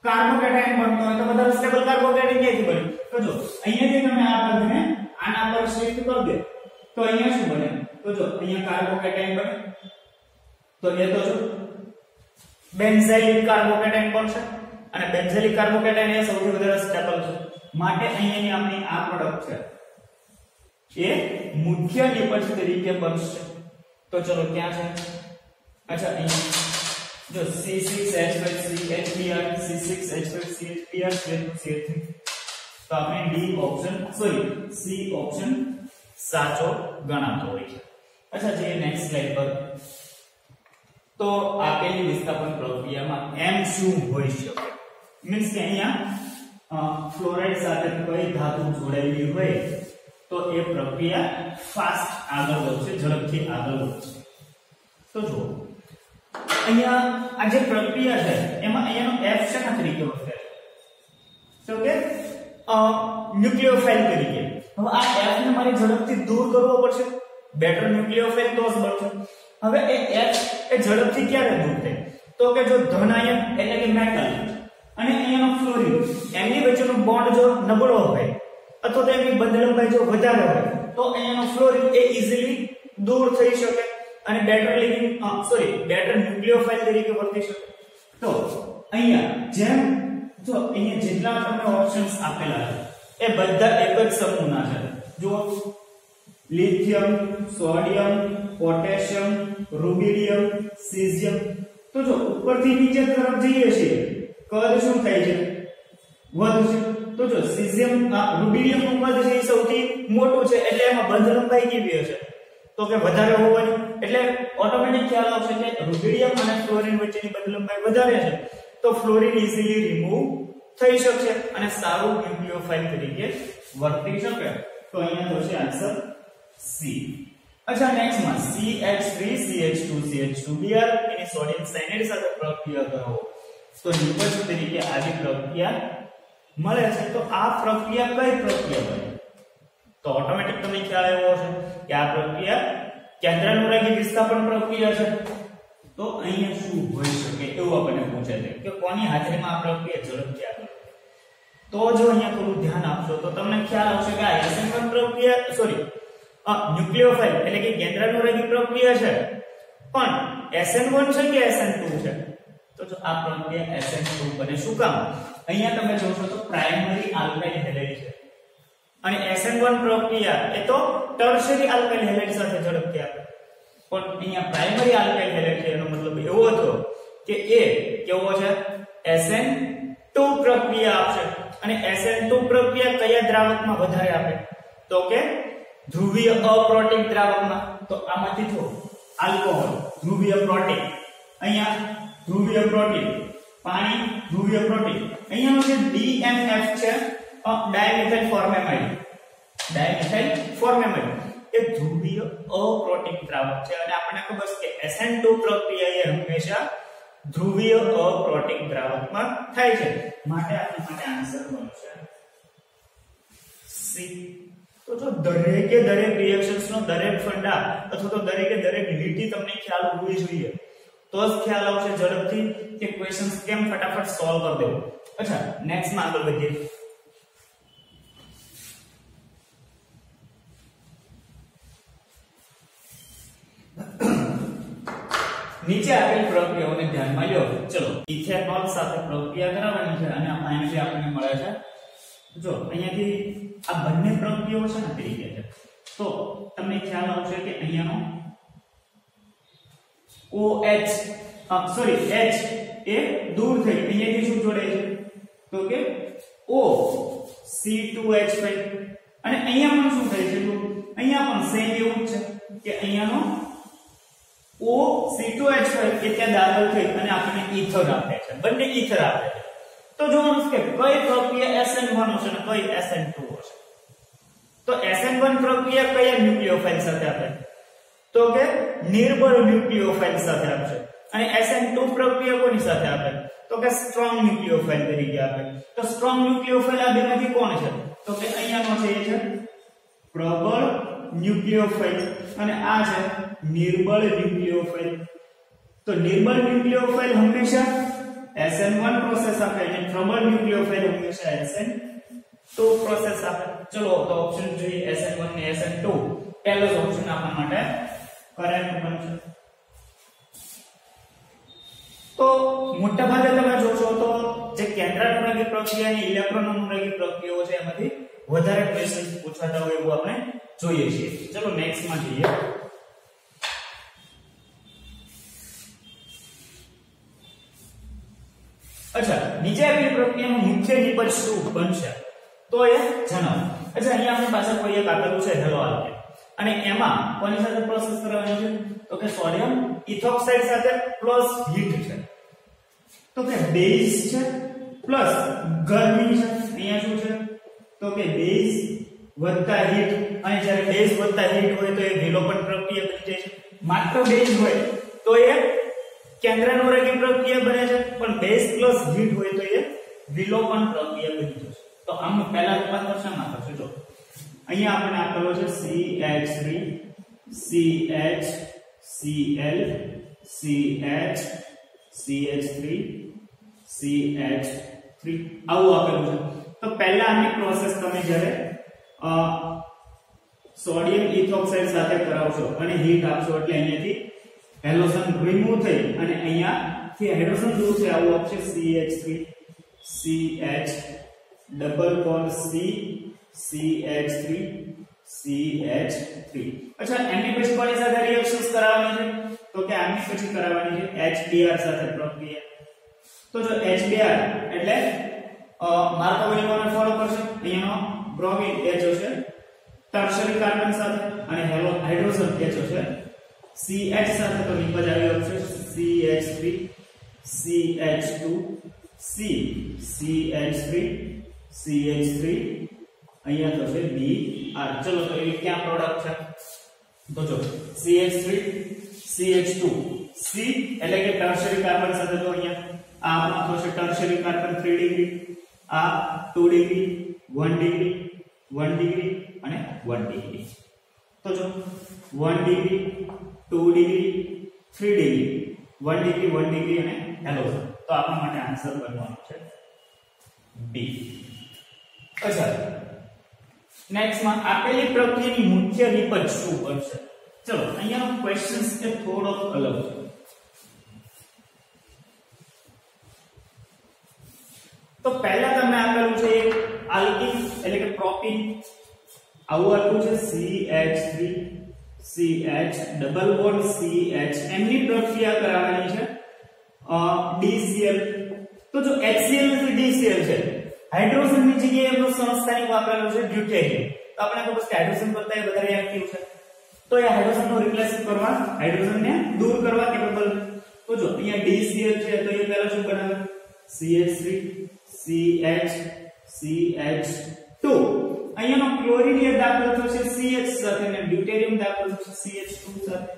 કાર્બોકેટાયન બનતો હોય તો વધારે સ્ટેબલ કાર્બોકેટાયન ક્યાંથી બને? તો જો અહીંયાથી તમે આ પદને આના પર શિફ્ટ કરી દે તો અહીંયા શું બને? તો જો અહીંયા કાર્બોકેટાયન બને તો એ તો જો બેન્ઝાઇલિક કાર્બોકેટાયન બનશે અને બેન્ઝાઇલિક કાર્બોકેટાયન એ સૌથી વધારે સ્ટેબલ છે માટે અહીંયાની આપણી આ પ્રોડક્ટ છે એ મુખ્ય નિપજ તરીકે બનશે. તો ચલો ક્યાં છે? અચ્છા અહીંયા જો C6H5CHBr C6H5CHBr CH3 તો આપણે ડી ઓપ્શન સી ઓપ્શન સાચો ગણાતો હોય છે. અચ્છા જે નેક્સ્ટ સ્લાઇડ પર તો આપેલી વિસ્થાપન પ્રક્રિયામાં m શું હોઈ શકે? મીન્સ કે અહીંયા ફ્લોરાઇડ સાથે કોઈ ધાતુ જોડાયેલી હોય તો એ પ્રક્રિયા ફાસ્ટ આગળ વધશે, ઝડપથી આગળ વધશે. તો જો અહીંયા આ જે પ્રક્રિયા છે એમાં અહીંયાનો F શેના તરીકે વપરાય તો કે ન્યુક્લિયોફાઇલ તરીકે. હવે આ F ને મારે ઝડપથી દૂર કરવો પડશે. બેટર ન્યુક્લિયોફાઇલ તો જ બનશે. હવે એ F એ ઝડપથી ક્યારે દૂર થાય તો કે જો ધન આયન એટલે કે મેટલ અને અહીંયાનો ફ્લોરિન એમની વચ્ચેનો બોન્ડ જો નબળો હોય અથવા તો એની બંધ લંબાઈ જો વધારે હોય તો અહીંયાનો ફ્લોરિન એ ઈઝીલી દૂર થઈ શકે. અને બેટર ન્યુક્લિયોફાઇલ તરીકે વર્તી શકે. તો અહીંયા જેટલા તમને ઓપ્શન્સ આપેલા છે એ બધા એક જ સમૂહના છે. જો lithium, sodium, potassium, rubidium, caesium. તો જો ઉપરથી નીચે તરફ જઈએ છીએ કદ શું થાય છે? વધશે. તો જો સીઝિયમ રૂબિડિયમ નું કદ છે એ સૌથી મોટું છે એટલે એમાં બંધ લંબાઈ કેવી હશે? તો કે વધારે હોવાની. એટલે ઓટોમેટિક ખ્યાલ આવશે કે રૂબિડિયમ અને ફ્લોરિન વચ્ચેની બંધ લંબાઈ વધારે છે તો ફ્લોરિન ઇઝીલી રિમૂવ થઈ શકશે અને સારું ન્યુક્લિયોફાઇલ તરીકે વર્તી શકે. તો અહીંયા થશે આન્સર સી. અચ્છા, નેક્સ્ટ માં CH3CH2CH2Br એની સોડિયમ સાયનાઇડ સાથે પ્રક્રિયા કરો તો નિપજ તરીકે આવી પ્રક્રિયા મળે છે. તો આ પ્રક્રિયા કઈ પ્રક્રિયા બને? તો ઓટોમેટિક તમને ખ્યાલ આવ્યો હશે કે આ પ્રક્રિયા કેન્દ્રાનુરાગી વિસ્થાપન પ્રક્રિયા છે. તો અહીંયા શું હોઈ શકે એવું આપણને પૂછે છે કે કોની હાજરીમાં આ પ્રક્રિયા ઝડપથી આગળ. તો જો અહીંયા થોડું ધ્યાન આપશો તો તમને ખ્યાલ આવશે કે આ SN1 પ્રક્રિયા ન્યુક્લિયોફાઇલ એટલે કે કેન્દ્રાનુરાગી પ્રક્રિયા છે. પણ SN1 છે કે SN2 છે? તો જો આ પ્રક્રિયા SN2 બને. શું કામ? અહીંયા તમે જોશો તો પ્રાઇમરી આલ્કાઇલ હેલાઇડ છે અને SN1 પ્રક્રિયા એ તો ટર્શરી આલ્કાઇલ હેલાઇડ સાથે ઝડપથી આવે. પણ અહીંયા પ્રાઇમરી આલ્કાઇલ હેલાઇડ છે એનો મતલબ એવો હતો કે એ કેવો છે? SN2 પ્રક્રિયા આપશે. અને SN2 પ્રક્રિયા કયા દ્રાવકમાં વધારે આપે? તો કે ધ્રુવીય અપ્રોટીક દ્રાવકમાં. તો આમાંથી જો આલ્કોહોલ ધ્રુવીય પ્રોટીક, અહીંયા ધ્રુવીય પ્રોટીક, પાણી ધ્રુવીય પ્રોટીક. અહીંયાનો જે DMF છે ડાયમિથાઇલ ફોર્મેમાઇડ એ ધ્રુવીય અપ્રોટીક દ્રાવક છે અને આપણને ખબર છે કે SN2 પ્રક્રિયા એ હંમેશા ધ્રુવીય અપ્રોટીક દ્રાવકમાં થાય છે. માટે આપણા માટે આન્સર બનશે સી. તો જો દરેકે દરેક રિએક્શન્સ નો દરેક ફંડા અથવા તો દરેકે દરેક લીટી તમને ખ્યાલ હોવી જોઈએ તો જ ખ્યાલ આવશે ઝડપથી કે ક્વેશ્ચન્સ કેમ ફટાફટ સોલ્વ કરી દેવો. અચ્છા, નેક્સ્ટ માં આગળ વધીએ. નીચે આપેલ પ્રક્રિયાઓને ધ્યાનમાં લો. ચલો, ઇથેનોલ સાથે પ્રક્રિયા કરાવવાની છે અને અહીંયાથી આપણને મળે છે જો અહીંયાથી આ બંને પ્રક્રિયાઓ છે ને તરીકે છે તો તમને ખ્યાલ આવશે કે અહીંયાનો OH H એ દૂર થઈ અહીંયાથી શું જોડે છે તો કે O C2H5 અને અહીંયા પણ શું થાય છે તો અહીંયા પણ સેમ એવું જ છે કે અહીંયાનો O C2H5 એ ત્યાં દાખલ થઈ અને આપણને ઈથર આપે છે. બંને ઈથર આપે છે. તો જોવાનું કે કઈ પ્રક્રિયા SN1 હશે અને કઈ SN2 હશે. તો SN1 પ્રક્રિયા કયા ન્યુક્લિયોફાઇલ સાથે આપે? તો કે નિર્બળ ન્યુક્લિયોફાઇલ સાથે આપશે. અને SN2 પ્રક્રિયા કોની સાથે આપે? તો કે સ્ટ્રોંગ ન્યુક્લિયોફાઇલ તરીકે આપે. તો સ્ટ્રોંગ ન્યુક્લિયોફાઇલ આ બેમાંથી કોણ છે? તો કે અહીંયાનો છે એ છે પ્રબળ ન્યુક્લિયોફાઇલ અને આ છે નિર્બળ ન્યુક્લિયોફાઇલ. તો નિર્બળ ન્યુક્લિયોફાઇલ હંમેશા SN1 પ્રોસેસ આપે અને પ્રબળ ન્યુક્લિયોફાઇલ હંમેશા SN2 પ્રોસેસ આપે. ચલો તો ઓપ્શન જોઈએ SN1 ને SN2. પહેલો ઓપ્શન આપવા માટે કરેક્ટ બનશે. તો મોટા ભાગે તમે જોશો તો જે કેન્દ્રાનુરાગી પ્રક્રિયા અને ઇલેક્ટ્રોનુરાગી પ્રક્રિયાઓ છે એમાંથી વધારે ક્વેશ્ચન પૂછાતા હોય એવું આપણે જોઈએ છીએ. ચલો નેક્સ્ટ માં જઈએ. અચ્છા, નીચે આપેલી પ્રક્રિયામાં મુખ્ય નિપજ શું બનશે? તો એ જણાવો. અચ્છા, અહીંયા આપણી પાસે કોઈ એક આપેલું છે હેલો આલ્કેન અને એમાં કોની સાથે પ્રોસેસ કરવાની છે? તો કે સોડિયમ ઇથોક્સાઇડ સાથે પ્લસ હીટ છે. તો કે બેઝ છે પ્લસ ગરમી છે. અહીંયા શું છે? તો કે બેઝ વત્તા હીટ અને જ્યારે બેઝ વત્તા હીટ હોય તો એ વિલોપન પ્રક્રિયા બની જાય છે. માત્ર બેઝ હોય તો એ કેન્દ્રાનુરાગી પ્રક્રિયા બને છે પણ બેઝ પ્લસ હીટ હોય તો એ વિલોપન પ્રક્રિયા બની જશે. તો આનું પહેલા રૂપાંતર શામાં થશે? જો અહીંયા આપણે આપેલો છે CH3 CH Cl CH CH3 CH3 આવું આપેલું છે. તો પહેલા આની પ્રોસેસ તમે જ્યારે સોડિયમ ઇથોક્સાઇડ સાથે કરાવશો અને હીટ આપશો એટલે અહીંયાથી હેલોજન રિમૂવ થઈ અને અહીંયા થી હાઇડ્રોજન દૂર છે આવું આવશે CH3 CH double bond C CH3 CH3 અચ્છા એમની પછી કોની સાથે રિએક્શન્સ કરાવવાની છે તો કે આની પછી કરાવવાની છે HBr સાથે પ્રક્રિયા તો જો HBr એટલે માર્કોવની કોને ફોલો કરશે અહીંયાનો બ્રોમિન H હશે ટર્શરી કાર્બન સાથે અને હાઇડ્રોજન H હશે CH સાથે તો નિપજ આવી આવશે CH3 CH2 C CH3 CH3 અહીંયા થશે Br ચલો તો એ ક્યાં પ્રોડક્ટ છે તો જો CH3 CH2 C એટલે કે ટર્શરી કાર્બન સાથે તો અહીંયા આ આપણો થશે ટર્શરી કાર્બન 3 ડિગ્રી આ 2 ડિગ્રી 1 ડિગ્રી 1 ડિગ્રી અને 1 ડિગ્રી તો જો 1 degree 2 degree 3 degree 1 degree 1 degree અને હેલોજન તો આપણા માટે આન્સર બનવાનો છે બી અચ્છા નેક્સ્ટ માં આપેલી પ્રક્રિયાની મુખ્ય નિપજ શું બનશે ચલો અહીંયાનો ક્વેશ્ચન્સ એ થોડો અલગ છે તો પહેલા તમને આપેલું છે એક આલ્કીન એટલે કે પ્રોપીન આવું આપ્યું છે CH3 CH double bond CH એમની પ્રક્રિયા કરાવવાની છે DCl તો જો HCl નથી DCl છે હાઇડ્રોજન ની જગ્યાએ એમનો સમસ્થાનિક વાપરેલો છે ડ્યુટેરિયમ તો આપણે ખબર છે હાઇડ્રોજન કરતા એ વધારે એક્ટિવ છે તો એ હાઇડ્રોજન નો રિપ્લેસ કરવા હાઇડ્રોજન ને દૂર કરવા કેપેબલ તો જો અહીંયા DCl છે તો એ પહેલા શું બનાવે CH3 CH CH2 અહીંયાનો ક્લોરીન એ દાખલ થશે CH સાથે અને ડ્યુટેરિયમ દાખલ થશે CH2 સાથે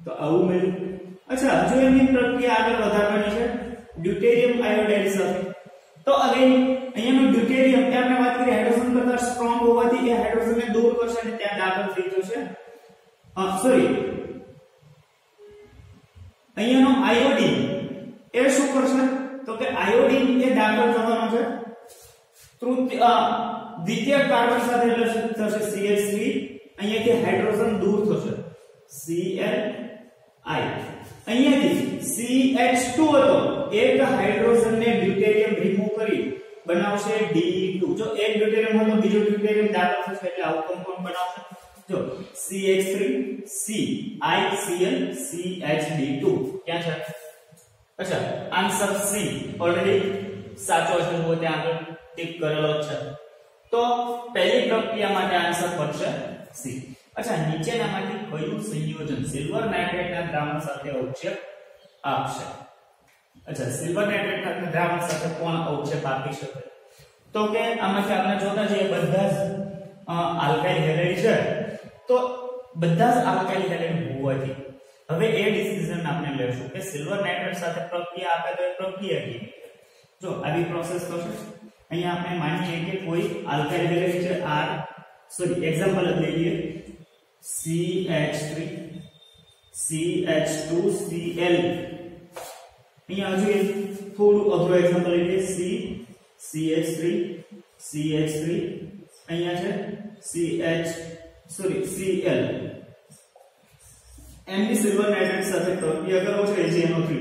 તો આવું મળ્યું અચ્છા જો એની પ્રક્રિયા આગળ વધારવાની છે ડ્યુટેરિયમ આયોડાઇડ સાથે તો અગેન અહીંયાનો ડ્યુટેરિયમ કે આપણે વાત કરી હાઇડ્રોજન કરતા સ્ટ્રોંગ હોવાથી એ હાઇડ્રોજનને દૂર કરશે અને ત્યાં દાખલ થઈ જશે સોરી અહીંયાનો આયોડિન એ શું કરશે તો કે આયોડિન એ દાખલ થવાનો છે દ્વિતીય કાર્બન સાથે એટલે થશે CH3 અહીંયાથી હાઇડ્રોજન દૂર થશે Cl અહીંયાથી CH2 હતો એક હાઇડ્રોજન ને ડ્યુટેરિયમ રિમૂવ કરી બનાવશે D2 જો એક ડ્યુટેરિયમ હતો બીજો ડ્યુટેરિયમ દાખલ થશે એટલે આવું કમ્પાઉન્ડ બનાવશે જો CH3 ClCl CHD2 ક્યાં છે અચ્છા આન્સર C ઓલરેડી સાચો છે જો ત્યાં આગળ ટિક કરેલો છે તો પહેલી પ્રક્રિયા માટે આન્સર બનશે C અચ્છા નીચેનામાંથી કયું સંયોજન સિલ્વર નાઇટ્રેટના દ્રાવણ સાથે અવક્ષેપ આપશે અચ્છા સિલ્વર નાઇટ્રેટના દ્રાવણ સાથે કોણ અવક્ષેપ આપી શકે તો કે આમાંથી આપણે જોતા જઈએ બધા જ આલ્કાઇલ હેલાઇડ છે તો બધા જ આલ્કાઇલ હેલાઇડ હોવાથી હવે એ ડિસિઝન આપણે લેશું કે સિલ્વર નાઇટ્રેટ સાથે પ્રક્રિયા આપે તો એ પ્રક્રિયા કેવી જો આવી પ્રોસેસ થશે અહીંયા આપણે માનીએ કે કોઈ આલ્કાઇલ હેલાઇડ છે એક્ઝામ્પલ લઈ લઈએ CH3 CH2 Cl અહીંયા હજુ થોડું અઘરું એક્ઝામ્પલ લઈ લઈએ CH3 CH3 અહીંયા છે Cl એમની સિલ્વર નાઇટ્રેટ સાથે પ્રક્રિયા કરો છો AgNO3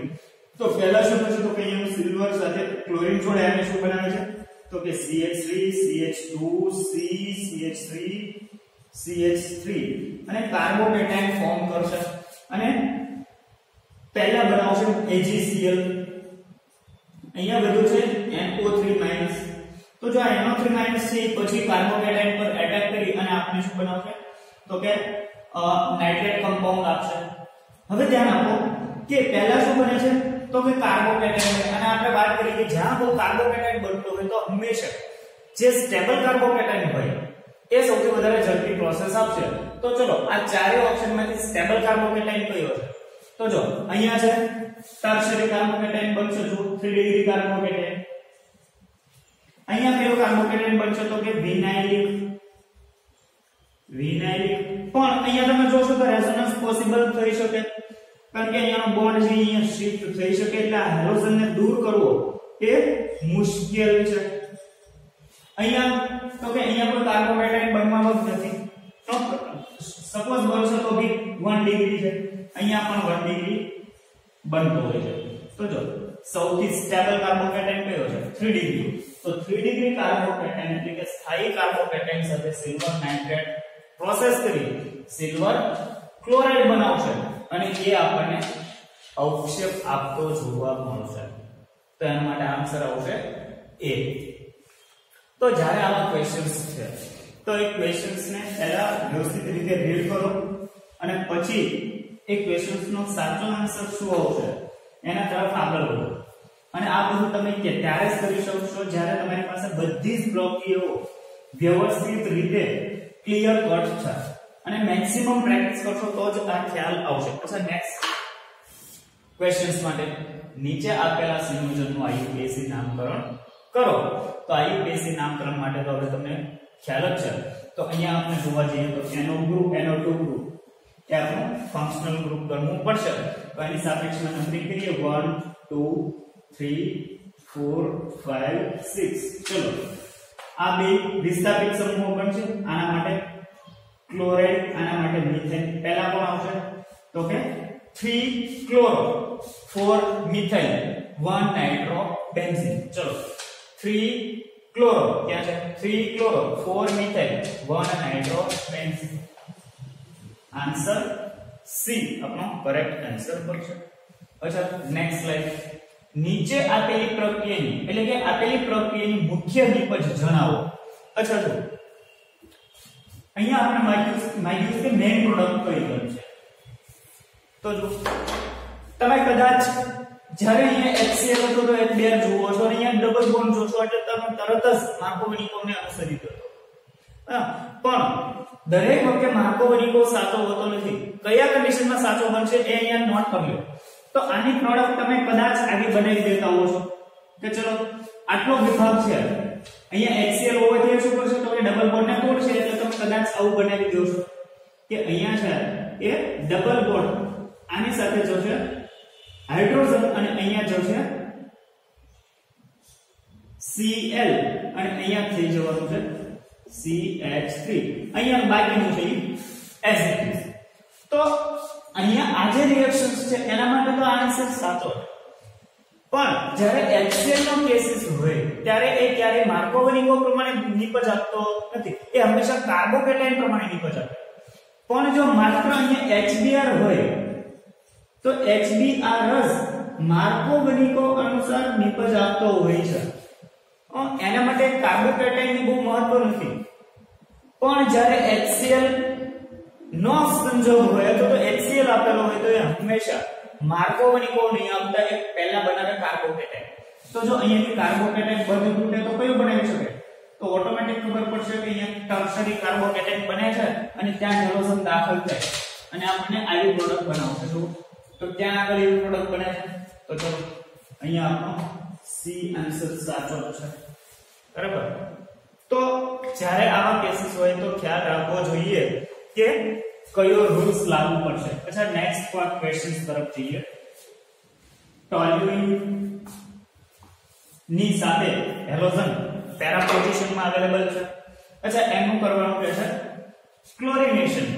તો પહેલા શું થશે તો કે અહીંયા સિલ્વર સાથે ક્લોરીન જોડે આને શું બનાવે છે તો કે CH3 CH2 CH3 CH3 અને કાર્બોકેટાયન ફોર્મ કરશે અને પહેલા બનાવશે AgCl અહીંયા બધું છે NO3- તો જો આ NO3- છે પછી કાર્બોકેટાયન પર એટેક કરી અને આપણે શું બનાવશે તો કે નાઇટ્રેટ કમ્પાઉન્ડ આપશે હવે ધ્યાન આપો કે પહેલા શું બને છે તો કે કાર્બોકેટાયન અને આપણે વાત કરી કે જ્યાં કોઈ કાર્બોકેટાયન બનતો હોય તો હંમેશા જે સ્ટેબલ કાર્બોકેટાયન હોય એ સૌથી વધારે ઝડપી પ્રોસેસ આપશે તો ચલો આ ચારે ઓપ્શનમાંથી સ્ટેબલ કાર્બોકેટાયન કયો છે તો જો અહીંયા છે ટર્શરી કાર્બોકેટાયન બનશે જો 3 ડિગ્રી કાર્બોકેટાયન અહીંયા કયો કાર્બોકેટાયન બનશે તો કે વિનાઇલિક પણ અહીંયા તમે જોશો તો રેઝોનન્સ પોસિબલ થઈ શકે કારણ કે અહીંયાનો બોન્ડ છે અહીંયા શિફ્ટ થઈ શકે એટલે આ હાઇડ્રોજન ને દૂર કરવો એ મુશ્કેલ છે અહીંયા તો કે અહીંયા કોઈ કાર્બોકેટાયન બનવાનો જ નથી સપોઝ બનશે તો ભી 1 ડિગ્રી છે અહીંયા પણ 1 ડિગ્રી બનતો હોય છે. તો જો સૌથી સ્ટેબલ કાર્બોકેટાયન કયો છે 3 ડિગ્રી. તો 3 ડિગ્રી કાર્બોકેટાયન એટલે કે સ્થાયી કાર્બોકેટાયન સાથે સિલ્વર નાઇટ્રેટ પ્રોસેસ કરી સિલ્વર ક્લોરાઇડ બનાવશે અને એ આપણને અવક્ષેપ આપતો જોવા મળશે. તો એના માટે આન્સર આવશે A. તો જ્યારે આવા ક્વેશ્ચન્સ છે તો એ ક્વેશ્ચન્સ ને પહેલા વ્યવસ્થિત રીતે રીડ કરો અને પછી એ ક્વેશ્ચન્સ નો સાચો આન્સર શું આવશે એના તરફ આગળ વધો. અને આ બધું તમે ત્યારે જ કરી શકશો જ્યારે તમારી પાસે બધી જ પ્રક્રિયાઓ વ્યવસ્થિત રીતે ક્લિયર કટ છે અને મેક્સિમમ પ્રેક્ટિસ કરશો તો જ આ ખ્યાલ આવશે. અચ્છા, નેક્સ્ટ ક્વેશ્ચન્સ માટે નીચે આપેલા સંયોજનનું IUPAC નામકરણ કરો. તો IUPAC નામકરણ માટે તો હવે તમને ખ્યાલ જ છે. તો અહીંયા આપણે જોવા જઈએ તો NO ગ્રુપ NO2 ગ્રુપ એ આપણું ફંક્શનલ ગ્રુપ ગણવું પડશે. તો એની સાપેક્ષમાં નંબરિંગ કરીએ 1 2 3 4 5 6. ચલો આ બે વિસ્થાપિત સમૂહો બનશે. આના માટે ક્લોરાઇડ, આના માટે મિથેન. પહેલા કોણ આવશે તો કે 3 ક્લોરો 4 મિથાઇલ 1 નાઇટ્રો બેન્ઝીન. ચલો 3 ક્લોરો ક્યાં છે 3 chloro 4 methyl 1 nitro benzene. Answer C આપણો કરેક્ટ આન્સર બનશે. અચ્છા, નેક્સ્ટ સ્લાઇડ. નીચે આપેલી પ્રક્રિયાની એટલે કે આપેલી પ્રક્રિયાની મુખ્ય નિપજ જણાવો. અચ્છા, જો અહીંયા આપણે માંગ્યું કે મેઇન પ્રોડક્ટ કઈ બનશે. તો જો તમે કદાચ જ્યારે અહીંયા HCl હતો તો H2 જુઓ છો અને અહીંયા ડબલ બોન્ડ જોશો એટલે તમે તરત જ માર્કોવેનિકોને અનુસરી દો. પણ દરેક વખતે માર્કોવેનિકો સાચો હોતો નથી. કયા કન્ડિશનમાં સાચો બનશે એ અહીંયા નોટ કરી લો. તો આની પ્રોડક્ટ તમે કદાચ આવી બનાવી દેતા હો છો કે ચલો આટલો વિભાગ છે, અહીંયા HCl હોવાથી શું કરશે તો કે ડબલ બોન્ડ ને તોડશે એટલે તમે કદાચ આવું બનાવી દો છો કે અહીંયા છે એ ડબલ બોન્ડ આની સાથે જોશે હાઇડ્રોજન અને અહીંયા જોશે Cl અને અહીંયા થઈ જવાનું છે CH3. અહીંયા બાકીનું છે એસિડ. તો અહીંયા આ જે રિએક્શન્સ છે એના માટે તો આન્સર સાચો છે. પણ જ્યારે HCl નો કેસીસ હોય ત્યારે એ ક્યારે માર્કોવેનિકો પ્રમાણે નિપજ આપતો નથી. એ હંમેશા કાર્બોકેટાયન પ્રમાણે નિપજ આપે. પણ જો માત્ર અહીંયા HBr હોય તો HBr જ માર્કોવેનિકો અનુસાર નિપજ આપતો હોય છે. એના માટે કાર્બોકેટાયનની બહુ મહત્વ નથી. પણ જ્યારે HCl નો સંજોગ હોય તો HCl આપેલો હોય તો એ હંમેશા માર્કોવેનિકો નહીં આપતા, એક પહેલા બનાવે કાર્બોકેટાયન. તો જો અહીંયાથી કાર્બોકેટાયન બંધ તૂટે તો કયું બનાવી શકે તો ઓટોમેટિક ખબર પડશે કે અહીંયા ટર્શરી કાર્બોકેટાયન બને છે અને ત્યાં હેલોજન દાખલ થાય અને આપણને આવી પ્રોડક્ટ બનાવશે. તો ત્યાં આગળ એવી પ્રોડક્ટ બને છે. તો ચલો અહીંયા આપણો C આન્સર સાચો છે. બરાબર. તો જ્યારે આવા કેસીસ હોય તો ખ્યાલ રાખવો જોઈએ કે કયો રૂલ્સ લાગુ પડશે. અચ્છા, નેક્સ્ટ ક્વેશ્ચન્સ તરફ જઈએ. ટોલ્યુઇન ની સાથે હેલોજન પેરા પોઝિશનમાં અવેલેબલ છે. અચ્છા, એનું કરવાનું કે છે ક્લોરિનેશન.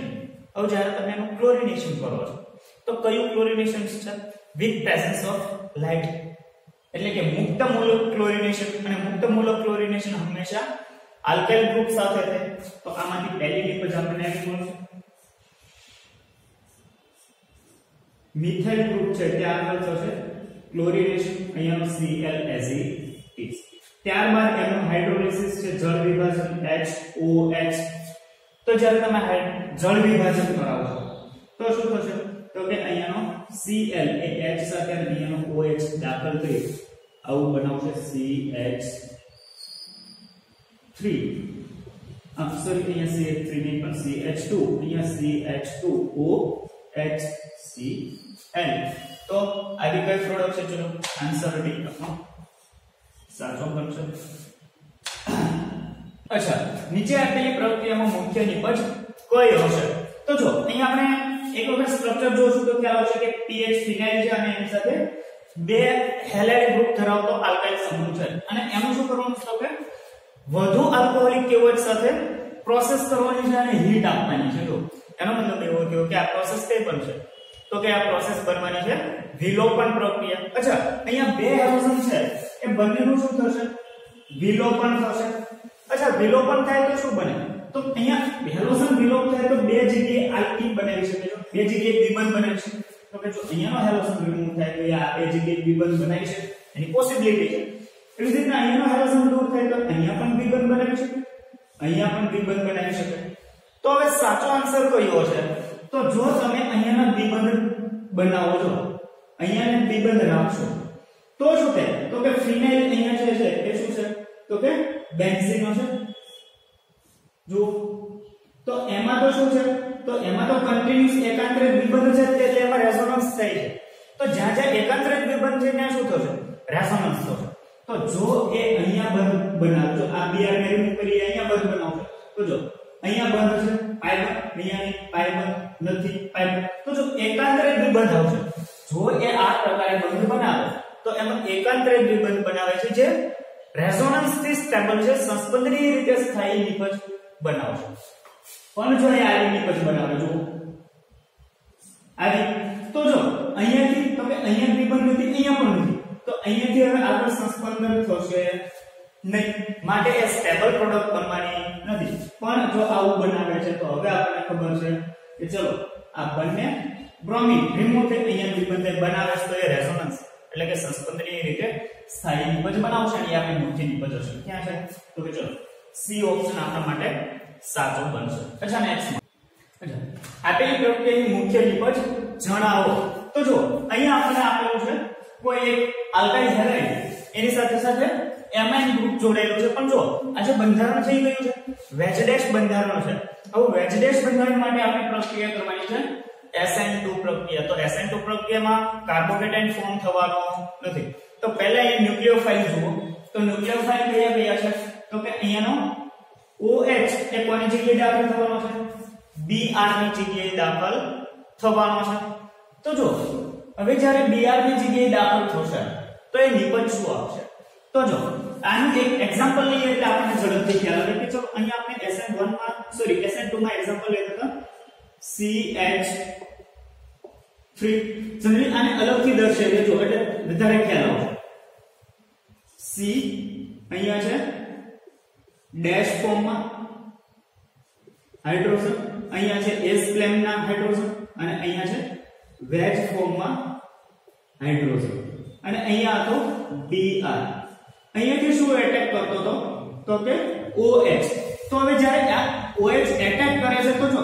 હવે જ્યારે તમે એનું ક્લોરિનેશન કરો છો તો કયું ક્લોરિનેશન છે વિથ પ્રેઝન્સ ઓફ લાઇટ એટલે કે મુક્ત મૂલક ક્લોરિનેશન. અને મુક્ત મૂલક ક્લોરિનેશન હંમેશા આલ્કાઇલ ગ્રુપ સાથે થાય. તો આમાંથી પહેલી નિપજ આપણને આવી મળશે મિથાઇલ ગ્રુપ છે ત્યાં આગળ થશે chlorination. અહીંયાનો Cl as it is. ત્યારબાદ એનું હાઇડ્રોલિસિસ છે જળ વિભાજન HOH. તો જ્યારે તમે જળ વિભાજન કરાવો તો શું થશે તો કે અહીંયાનો Cl એ H સાથે અને અહીંયાનો OH દાખલ કરી આવું બનાવશે CH3. સોરી, અહીંયા CH3 નહીં પણ CH2. અહીંયા CH2OHCl. તો આવી કઈ પ્રોડક્ટ છે ચલો આન્સર ડી આપણો સાચો બનશે. અચ્છા, નીચે આપેલી પ્રક્રિયામાં મુખ્ય નિપજ કઈ હશે? તો જો અહીંયા આપણે એક વખત સ્ટ્રક્ચર જોશું તો ખ્યાલ આવશે કે pH ફિનાઇલ છે અને એની સાથે બે હેલાઇડ ગ્રુપ ધરાવતો આલ્કાઇલ સમૂહ છે. અને એનું શું કરવાનું છે કે વધુ આલ્કોહોલિક કેવોચ સાથે પ્રોસેસ કરવાની છે અને હીટ આપવાની છે. જો એનો મતલબ એવો થયો કે આ પ્રોસેસ કઈ બનશે તો કે આ પ્રોસેસ બનવાની છે વિલોપન પ્રક્રિયા. અચ્છા, અહીંયા બે હેલોજન છે એ બંનેનું શું થશે? વિલોપન થશે. અચ્છા, વિલોપન થાય તો શું બને? તો અહીંયા હેલોજન વિલોપ થાય તો બે જગ્યાએ આલ્કીન બનાવી શકે છે, બે જગ્યાએ દ્વિબંધ બનાવી શકે. તો કે જો અહીંયાનો હેલોજન રિમૂવ થાય તો આ બે જગ્યાએ દ્વિબંધ બનાવી શકે, એની પોસિબિલિટી છે. એવી જ રીતના અહીંયાનો હેલોજન દૂર થાય તો અહીંયા પણ દ્વિબંધ બનાવી શકે, અહીંયા પણ દ્વિબંધ બનાવી શકે. તો હવે સાચો આન્સર કયો છે? તો જો તમે અહીંયાના દ્વિબંધ બનાવો છો, અહીંયાને દ્વિબંધ રાખશો તો શું થાય? તો કે ફિનાઇલ અહીંયા છે એ શું છે? તો કે બેન્ઝીન છે. જો તો એમાં તો શું છે? તો એમાં તો કન્ટિન્યુઅસ એકાંતરિત દ્વિબંધ છે, એટલે એમાં રેઝોનન્સ થાય છે. તો જ્યાં જ્યાં એકાંતરિત દ્વિબંધ છે ત્યાં શું થશે? રેઝોનન્સ થશે. તો જો એ અહીંયા બંધ બનાવજો, આ Br ને રિમૂવ કરી અહીંયા બંધ બનાવજો, તો જો અહીંયા બંધ છે પાઈ બંધ, અહીંયા પાઈ બંધ નથી, પાઈ બંધ. તો જો એકાંતરિત દ્વિબંધ આવશે, જો એ આ પ્રકારે બંધ બનાવે તો એમાં એકાંતરિત દ્વિબંધ બનાવે છે જે રેઝોનન્સ થી સ્ટેબલ છે, સંસ્પંદનીય રીતે સ્થાયી નિપજ બનાવશે. પણ જો એ આવી નિપજ બનાવે, જો આવી, તો જો અહીંયાથી તો કે અહીંયા દ્વિબંધ નથી, અહીંયા પણ નથી, તો અહીંયાથી હવે આગળ સંસ્પંદન થશે નહીં, માટે એ સ્ટેબલ પ્રોડક્ટ બનવાની નથી. પણ જો આવું બનાવે છે તો હવે આપણને ખબર છે કે ચલો આ બંને બ્રોમિન રિમૂવ થઈ અહીંયા દ્વિબંધ બનાવે છે તો એ રેઝોનન્સ એટલે કે સંસ્પંદનીય રીતે સ્થાયી નિપજ બનાવશે અને આપણી મુખ્ય નિપજ હશે. ક્યાં છે? તો કે ચલો સી ઓપ્શન આપણા માટે સાચો બનશે. અચ્છા, નેક્સ્ટ. અચ્છા, આપેલી પ્રક્રિયાની મુખ્ય નિપજ જણાવો. તો જો અહીંયા આપણને આપેલું છે કોઈ એક આલ્કાઇલ હેલાઇડ એની સાથે સાથે એમાઇન ગ્રુપ જોડાયેલું છે. પણ જો આ જે બંધારણ થઈ ગયું છે વેજ બંધારણ છે. હવે વેજ બંધારણ માટે આપણે પ્રક્રિયા કરવાની છે SN2 પ્રક્રિયા. તો SN2 પ્રક્રિયામાં કાર્બોકેટાઇન ફોર્મ થવાનો નથી. તો પહેલા એ ન્યુક્લિયોફાઇલ જુઓ. તો ન્યુક્લિયોફાઇલ કયા છે? તો કે અહીંયાનો OH એ કોની જગ્યાએ દાખલ થવાનો છે? Br ની જગ્યાએ દાખલ થવાનો છે. તો જો હવે જ્યારે Br ની જગ્યાએ દાખલ થશે તો એ નિપજ શું આવશે? તો જો આનું એક એક્ઝામ્પલ લઈએ એટલે આપણને ઝડપથી ખ્યાલ આવે કે ચલો અહીંયા આપણે SN2 માં એક્ઝામ્પલ લેતા હતા CH3. જનરલી આને અલગથી દર્શાવીએ જો એટલે વધારે ખ્યાલ આવશે. C અહીંયા છે ડેશ ફોર્મમાં હાઇડ્રોજન, અહીંયા છે S પ્લેનના હાઇડ્રોજન અને અહીંયા છે વેજ ફોર્મમાં હાઇડ્રોજન અને અહીંયા હતો Br. અહીંયાથી શું એટેક કરતો હતો? તો કે OH. તો હવે જ્યારે આ OH એટેક કરે છે તો જો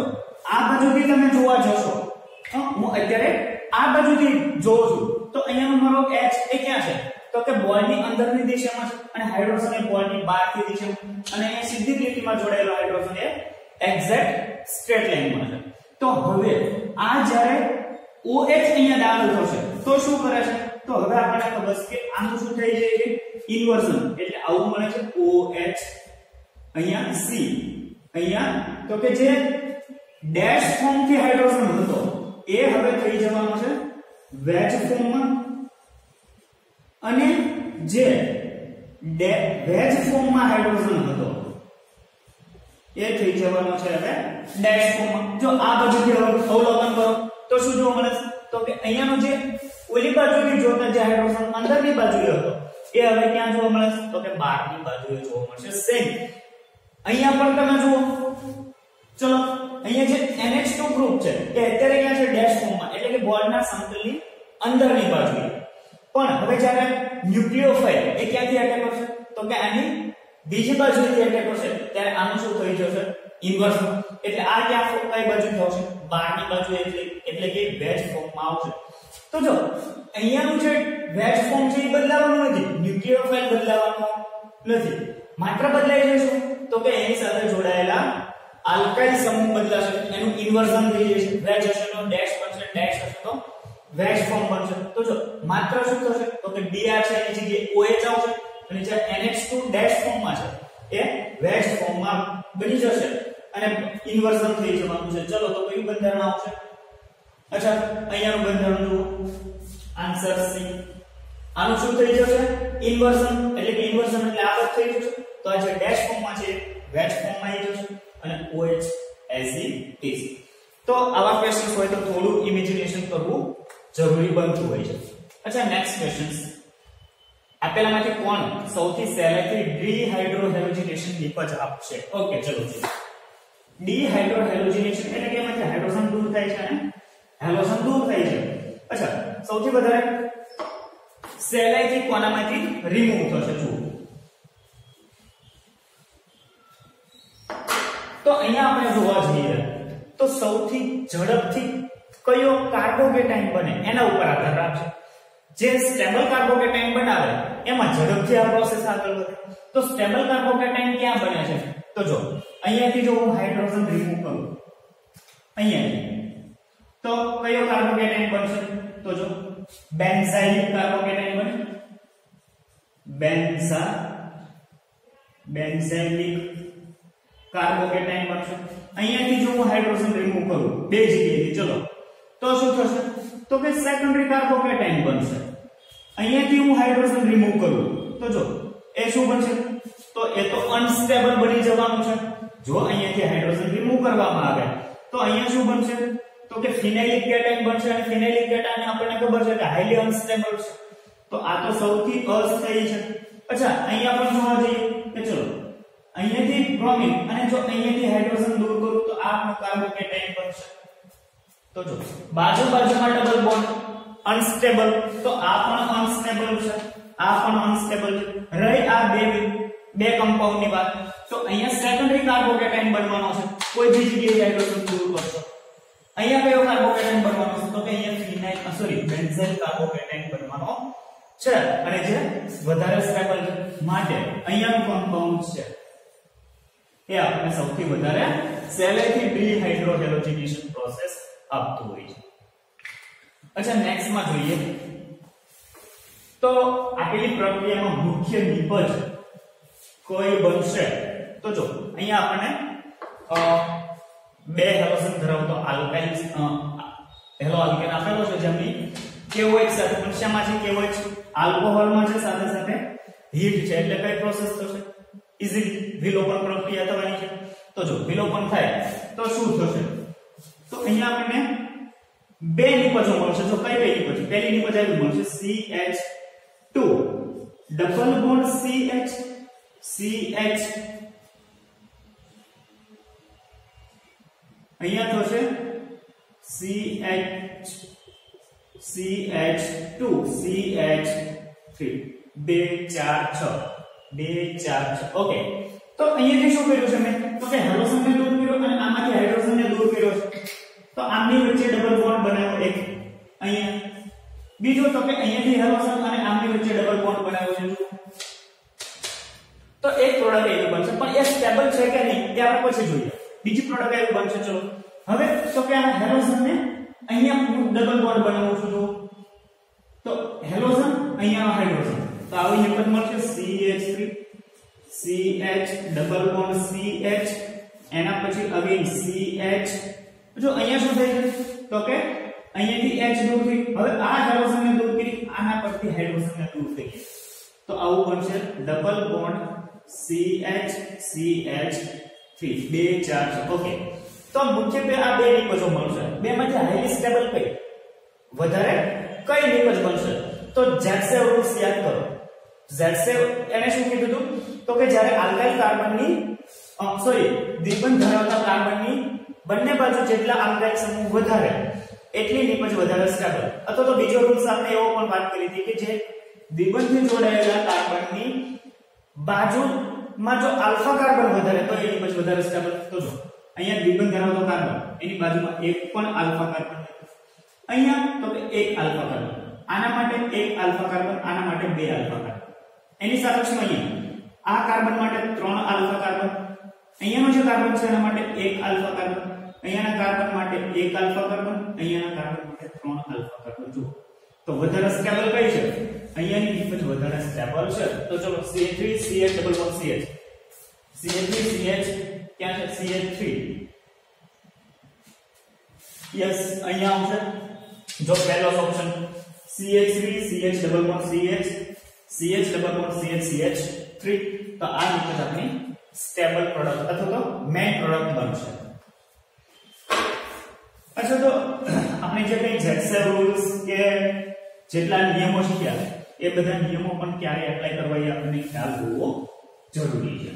આ બાજુથી તમે જોવા જશો, હું અત્યારે આ બાજુથી જોઉં છું તો અહીંયાનો મારો H એ ક્યાં છે? તો કે બોન્ડની અંદરની દિશામાં છે અને હાઇડ્રોજન એ બોન્ડની બહારની દિશામાં અને એ સીધી લીટીમાં જોડાયેલો હાઇડ્રોજન એ એક્ઝેક્ટ સ્ટ્રેટ લાઈનમાં છે. તો હવે આ જ્યારે OH અહીંયા દાખલ થશે તો શું કરે છે? તો હવે આપણને ખબર છે કે આનું શું થઈ જાય છે? ઇન્વર્ઝન. એટલે આવું મળે છે OH અહીંયા C અહીંયા તો કે જે ડેશ ફોર્મ થી હાઇડ્રોજન હતો એ હવે થઈ જવાનો છે વેજ ફોર્મમાં અને જે વેજ ફોર્મમાં હાઇડ્રોજન હતો એ થઈ જવાનો છે હવે ડેશ ફોર્મમાં. જો આ બાજુથી અવલોકન કરો તો શું જોવા મળે છે? તો કે અહીંયાનો જે ઓલી બાજુથી જોતા જે હાઇડ્રોજન અંદરની બાજુએ હતો એ હવે ક્યાં જોવા મળે છે? તો કે બહારની બાજુએ જોવા મળશે. સેમ અહીંયા પણ તમે જુઓ, ચલો અહીંયા જે NH2 ગ્રુપ છે એ અત્યારે ક્યાં છે? ડેશ ફોર્મમાં એટલે કે બોન્ડના સમતલની અંદરની બાજુએ. પણ હવે જ્યારે ન્યુક્લિયોફાઇલ એ ક્યાંથી એટેક કરશે? તો કે આની બીજી બાજુથી એટેક કરશે ત્યારે આનું શું થઈ જશે? ઇન્વર્સ. એટલે આ ક્યાં કઈ બાજુ થશે? બહારની બાજુ એટલે કે વેજ ફોર્મમાં આવશે. તો જો અહીંયાનું જે વેજ ફોર્મ છે એ બદલાવાનું નથી, ન્યુક્લિયોફાઇલ બદલાવાનો નથી, માત્ર બદલાઈ જશે તો કે એની સાથે જોડાયેલા આલ્કાઇલ સમૂહ બદલાશે, એનું ઇન્વર્ઝન થઈ જશે. વેજ હશે તો ડેશ બનશે, ડેશ હશે તો વેજ ફોર્મ બનશે. તો જો માત્ર શું થશે? તો કે Br છે એની જગ્યાએ OH આવશે અને જે NH2 ડેશ ફોર્મમાં છે એ વેજ ફોર્મમાં બની જશે અને ઇન્વર્ઝન થઈ જવાનું છે. ચલો તો કયું બંધારણ આવશે? અચ્છા, અહીંયાનું બંધારણ જુઓ, આન્સર સી. આનું શું થઈ જશે? ઇન્વર્ઝન. એટલે કે ઇન્વર્ઝન એટલે આ થઈ જશે તો આ જે ડેશ ફોર્મમાં છે વેજ ફોર્મમાં આવી જશે અને OH એઝ ઇટ ઇઝ. તો આવા ક્વેશ્ચન્સ હોય તો થોડું ઇમેજિનેશન કરવું જરૂરી બનતું હોય છે. અચ્છા, નેક્સ્ટ ક્વેશ્ચન્સ. આપેલામાંથી કોણ સૌથી સહેલાઈથી ડિહાઇડ્રોહેલોજિનેશન નિપજ આપશે? ઓકે, ચલો. ડિહાઇડ્રોહેલોજિનેશન એટલે કે એમાંથી હાઇડ્રોજન દૂર થાય છે અને હેલોજન દૂર થાય છે. અચ્છા, સૌથી વધારે સહેલાઈથી કોનામાંથી રિમૂવ થશે? જુઓ તો અહીંયા આપણે જોવા જઈએ તો સૌથી ઝડપથી કયો કાર્બોકેટાઇન બને એના ઉપર આધાર રાખશે. જે સ્ટેબલ કાર્બોકેટાઇન બનાવે એમાં ઝડપથી આ પ્રોસેસ આગળ વધે. તો સ્ટેબલ કાર્બોકેટાઇન ક્યાં બને છે? તો જો અહીંયાથી જો હું હાઇડ્રોજન રિમૂવ કરું અહીંયાથી, તો કયો કાર્બોકેટાઇન બનશે? તો જો બેન્ઝાઇલિક કાર્બોકેટાઇન બને. બેન્ઝાઇલિક કાર્બોકેટાઇન બનશે. અહીંયાથી જો હું હાઇડ્રોજન રિમૂવ કરું બે જગ્યાએથી, ચલો, તો શું થશે? તો કે સેકન્ડરી કાર્બોકેટાઇન બનશે. અહીંયાથી હું હાઇડ્રોજન રિમૂવ કરું તો જો એ શું બનશે? તો એ તો અનસ્ટેબલ બની જવાનું છે. જો અહીંયાથી હાઇડ્રોજન રિમૂવ કરવામાં આવે તો અહીંયા શું બનશે? તો કે ફિનાઇલિક કેટાઇન બનશે. અને ફિનાઇલિક કેટાઇન આપણને ખબર છે કે હાઈલી અનસ્ટેબલ છે. તો આ તો સૌથી અસ્થાયી છે. અચ્છા, અહીંયા પણ જોવા જઈએ કે ચલો અહીંયાથી બ્રોમિન અને જો અહીંયાથી હાઇડ્રોજન દૂર કરું તો આ કાર્બોકેટાઇન બનશે. તો જો બાજુમાં ડબલ બોન્ડ અનસ્ટેબલ, તો આ પણ અનસ્ટેબલ છે, આ પણ અનસ્ટેબલ છે. રહી આ બે કમ્પાઉન્ડ ની વાત, તો અહીંયા સેકન્ડરી કાર્બોકેટાઇન બનવાનો છે. કોઈ બી જગ્યાએ હાઇડ્રોજન દૂર કરશો, અહીંયા કયો કાર્બોકેટાઇન બનવાનો છે? તો કે અહીંયા બેન્ઝાઇલ કાર્બોકેટાઇન બનવાનો છે. અને જે વધારે સ્ટેબલ છે માટે અહીંયાનું કમ્પાઉન્ડ છે એ આપણે સૌથી વધારે સહેલાઈથી ડિહાઇડ્રોહેલોજિનેશન પ્રોસેસ આપતું હોય છે. અચ્છા, નેક્સ્ટ માં જોઈએ તો આપેલી પ્રક્રિયામાં મુખ્ય નિપજ કોઈ બનશે? તો જો અહીંયા આપણને બે હેલોજન ધરાવતો આલ્કાઇલ હેલો આલ્કેન આપેલો છે, જેમની KOH સાથે પણ શેમાં છે? KOH આલ્કોહોલમાં છે, સાથે સાથે હીટ છે. એટલે કઈ પ્રોસેસ થશે? ઇઝીલી વિલોપન પ્રક્રિયા થવાની છે. તો જો વિલોપન થાય તો શું થશે? તો અહીંયા આપણને બે નિપજો મળશે. જો કઈ નિપજ? પહેલી નિપજ આવી મળશે CH2 ડબલ બોન્ડ CH અહીંયા થશે CH2 CH3 2 4 6 2 4 6. ઓકે, તો અહીંયાથી શું કર્યું છે મેં? તો કે હેલોજનને દૂર કર્યો અને આમાંથી હાઇડ્રોજનને દૂર કર્યો છે. તો આમની વચ્ચે ડબલ બોન્ડ બનાવ્યો એક અહીંયા. બીજો તો કે અહીંયાથી હેલોજન અને આમની વચ્ચે ડબલ બોન્ડ બનાવ્યો છે. તો એક પ્રોડક્ટ એવું બનશે, પણ એ સ્ટેબલ છે કે નહીં એ આપણે પછી જોઈએ. બીજી પ્રોડક્ટ એવું બનશે. ચલો હવે તો કે આ હેલોજનને અહીંયા ડબલ બોન્ડ બનાવું છું. તો હેલોજન અહીંયા હાઇડ્રોજન, તો આવી નિપજ મળશે CH3 CH double bond CH, એના પછી અગેન CH. જો અહીંયા શું થાય છે? તો કે અહીંયાથી H દૂર થઈ. હવે આ હેલોજનને દૂર કરી આના પરથી હાઇડ્રોજનને દૂર થઈ. તો આવું બનશે ડબલ બોન્ડ CH2 4. ઓકે, તો મુખ્યત્વે આ બે નિપજો મળશે. બેમાંથી હાઈલી સ્ટેબલ કઈ વધારે કઈ નિપજ બનશે? તો ઝેડસેવ રૂલ્સ યાદ કરો. ઝેડસેવ એને શું કીધું હતું? તો કે જ્યારે આલ્કાઇલ કાર્બનની દ્વિબંધ ધરાવતા કાર્બનની બંને બાજુ જેટલા આલ્કાઇલ સમૂહ વધારે એટલી નિપજ વધારે સ્ટેબલ. અથવા તો બીજો રૂલ્સ આપણે એવો પણ વાત કરી હતી કે જે દ્વિબંધથી જોડાયેલા કાર્બનની બાજુમાં જો આલ્ફા કાર્બન વધારે તો એ નિપજ વધારે સ્ટેબલ. તો જો અહીંયા દ્વિબંધ ધરાવતો કાર્બન એની બાજુમાં એક પણ આલ્ફા કાર્બન નથી. અહીંયા તો કે એક આલ્ફા કાર્બન, આના માટે એક આલ્ફા કાર્બન, આના માટે બે આલ્ફા કાર્બન. એની સાપેક્ષમાં અહીંયા આ કાર્બન માટે 3 આલ્ફા કાર્બન, અહીંયાનો જે કાર્બન છે એના માટે એક આલ્ફા કાર્બન, અહીંયાના કાર્બન માટે એક આલ્ફા કાર્બન, અહીંયાના કાર્બન માટે 3 આલ્ફા કાર્બન. જુઓ તો વધારે સ્ટેબલ કઈ છે? અહીંયાની નિપજ વધારે સ્ટેબલ છે. તો ચલો CH3 CH double bond CH, CH3 CH ક્યાં છે? CH3 યસ અહીંયા આવશે. જો પહેલો option CH3 CH double bond CH CH double bond CH CH3, તો આ નિપજ આપણી સ્ટેબલ પ્રોડક્ટ અથવા તો મેઇન પ્રોડક્ટ બનશે. अच्छा तो આપણે જે કઈ જેક્સર રૂલ્સ કે જેટલા નિયમો શીખ્યા એ બધા નિયમો પણ ક્યારે એપ્લાય કરવા એ આપણને ખ્યાલ હોવો જરૂરી છે।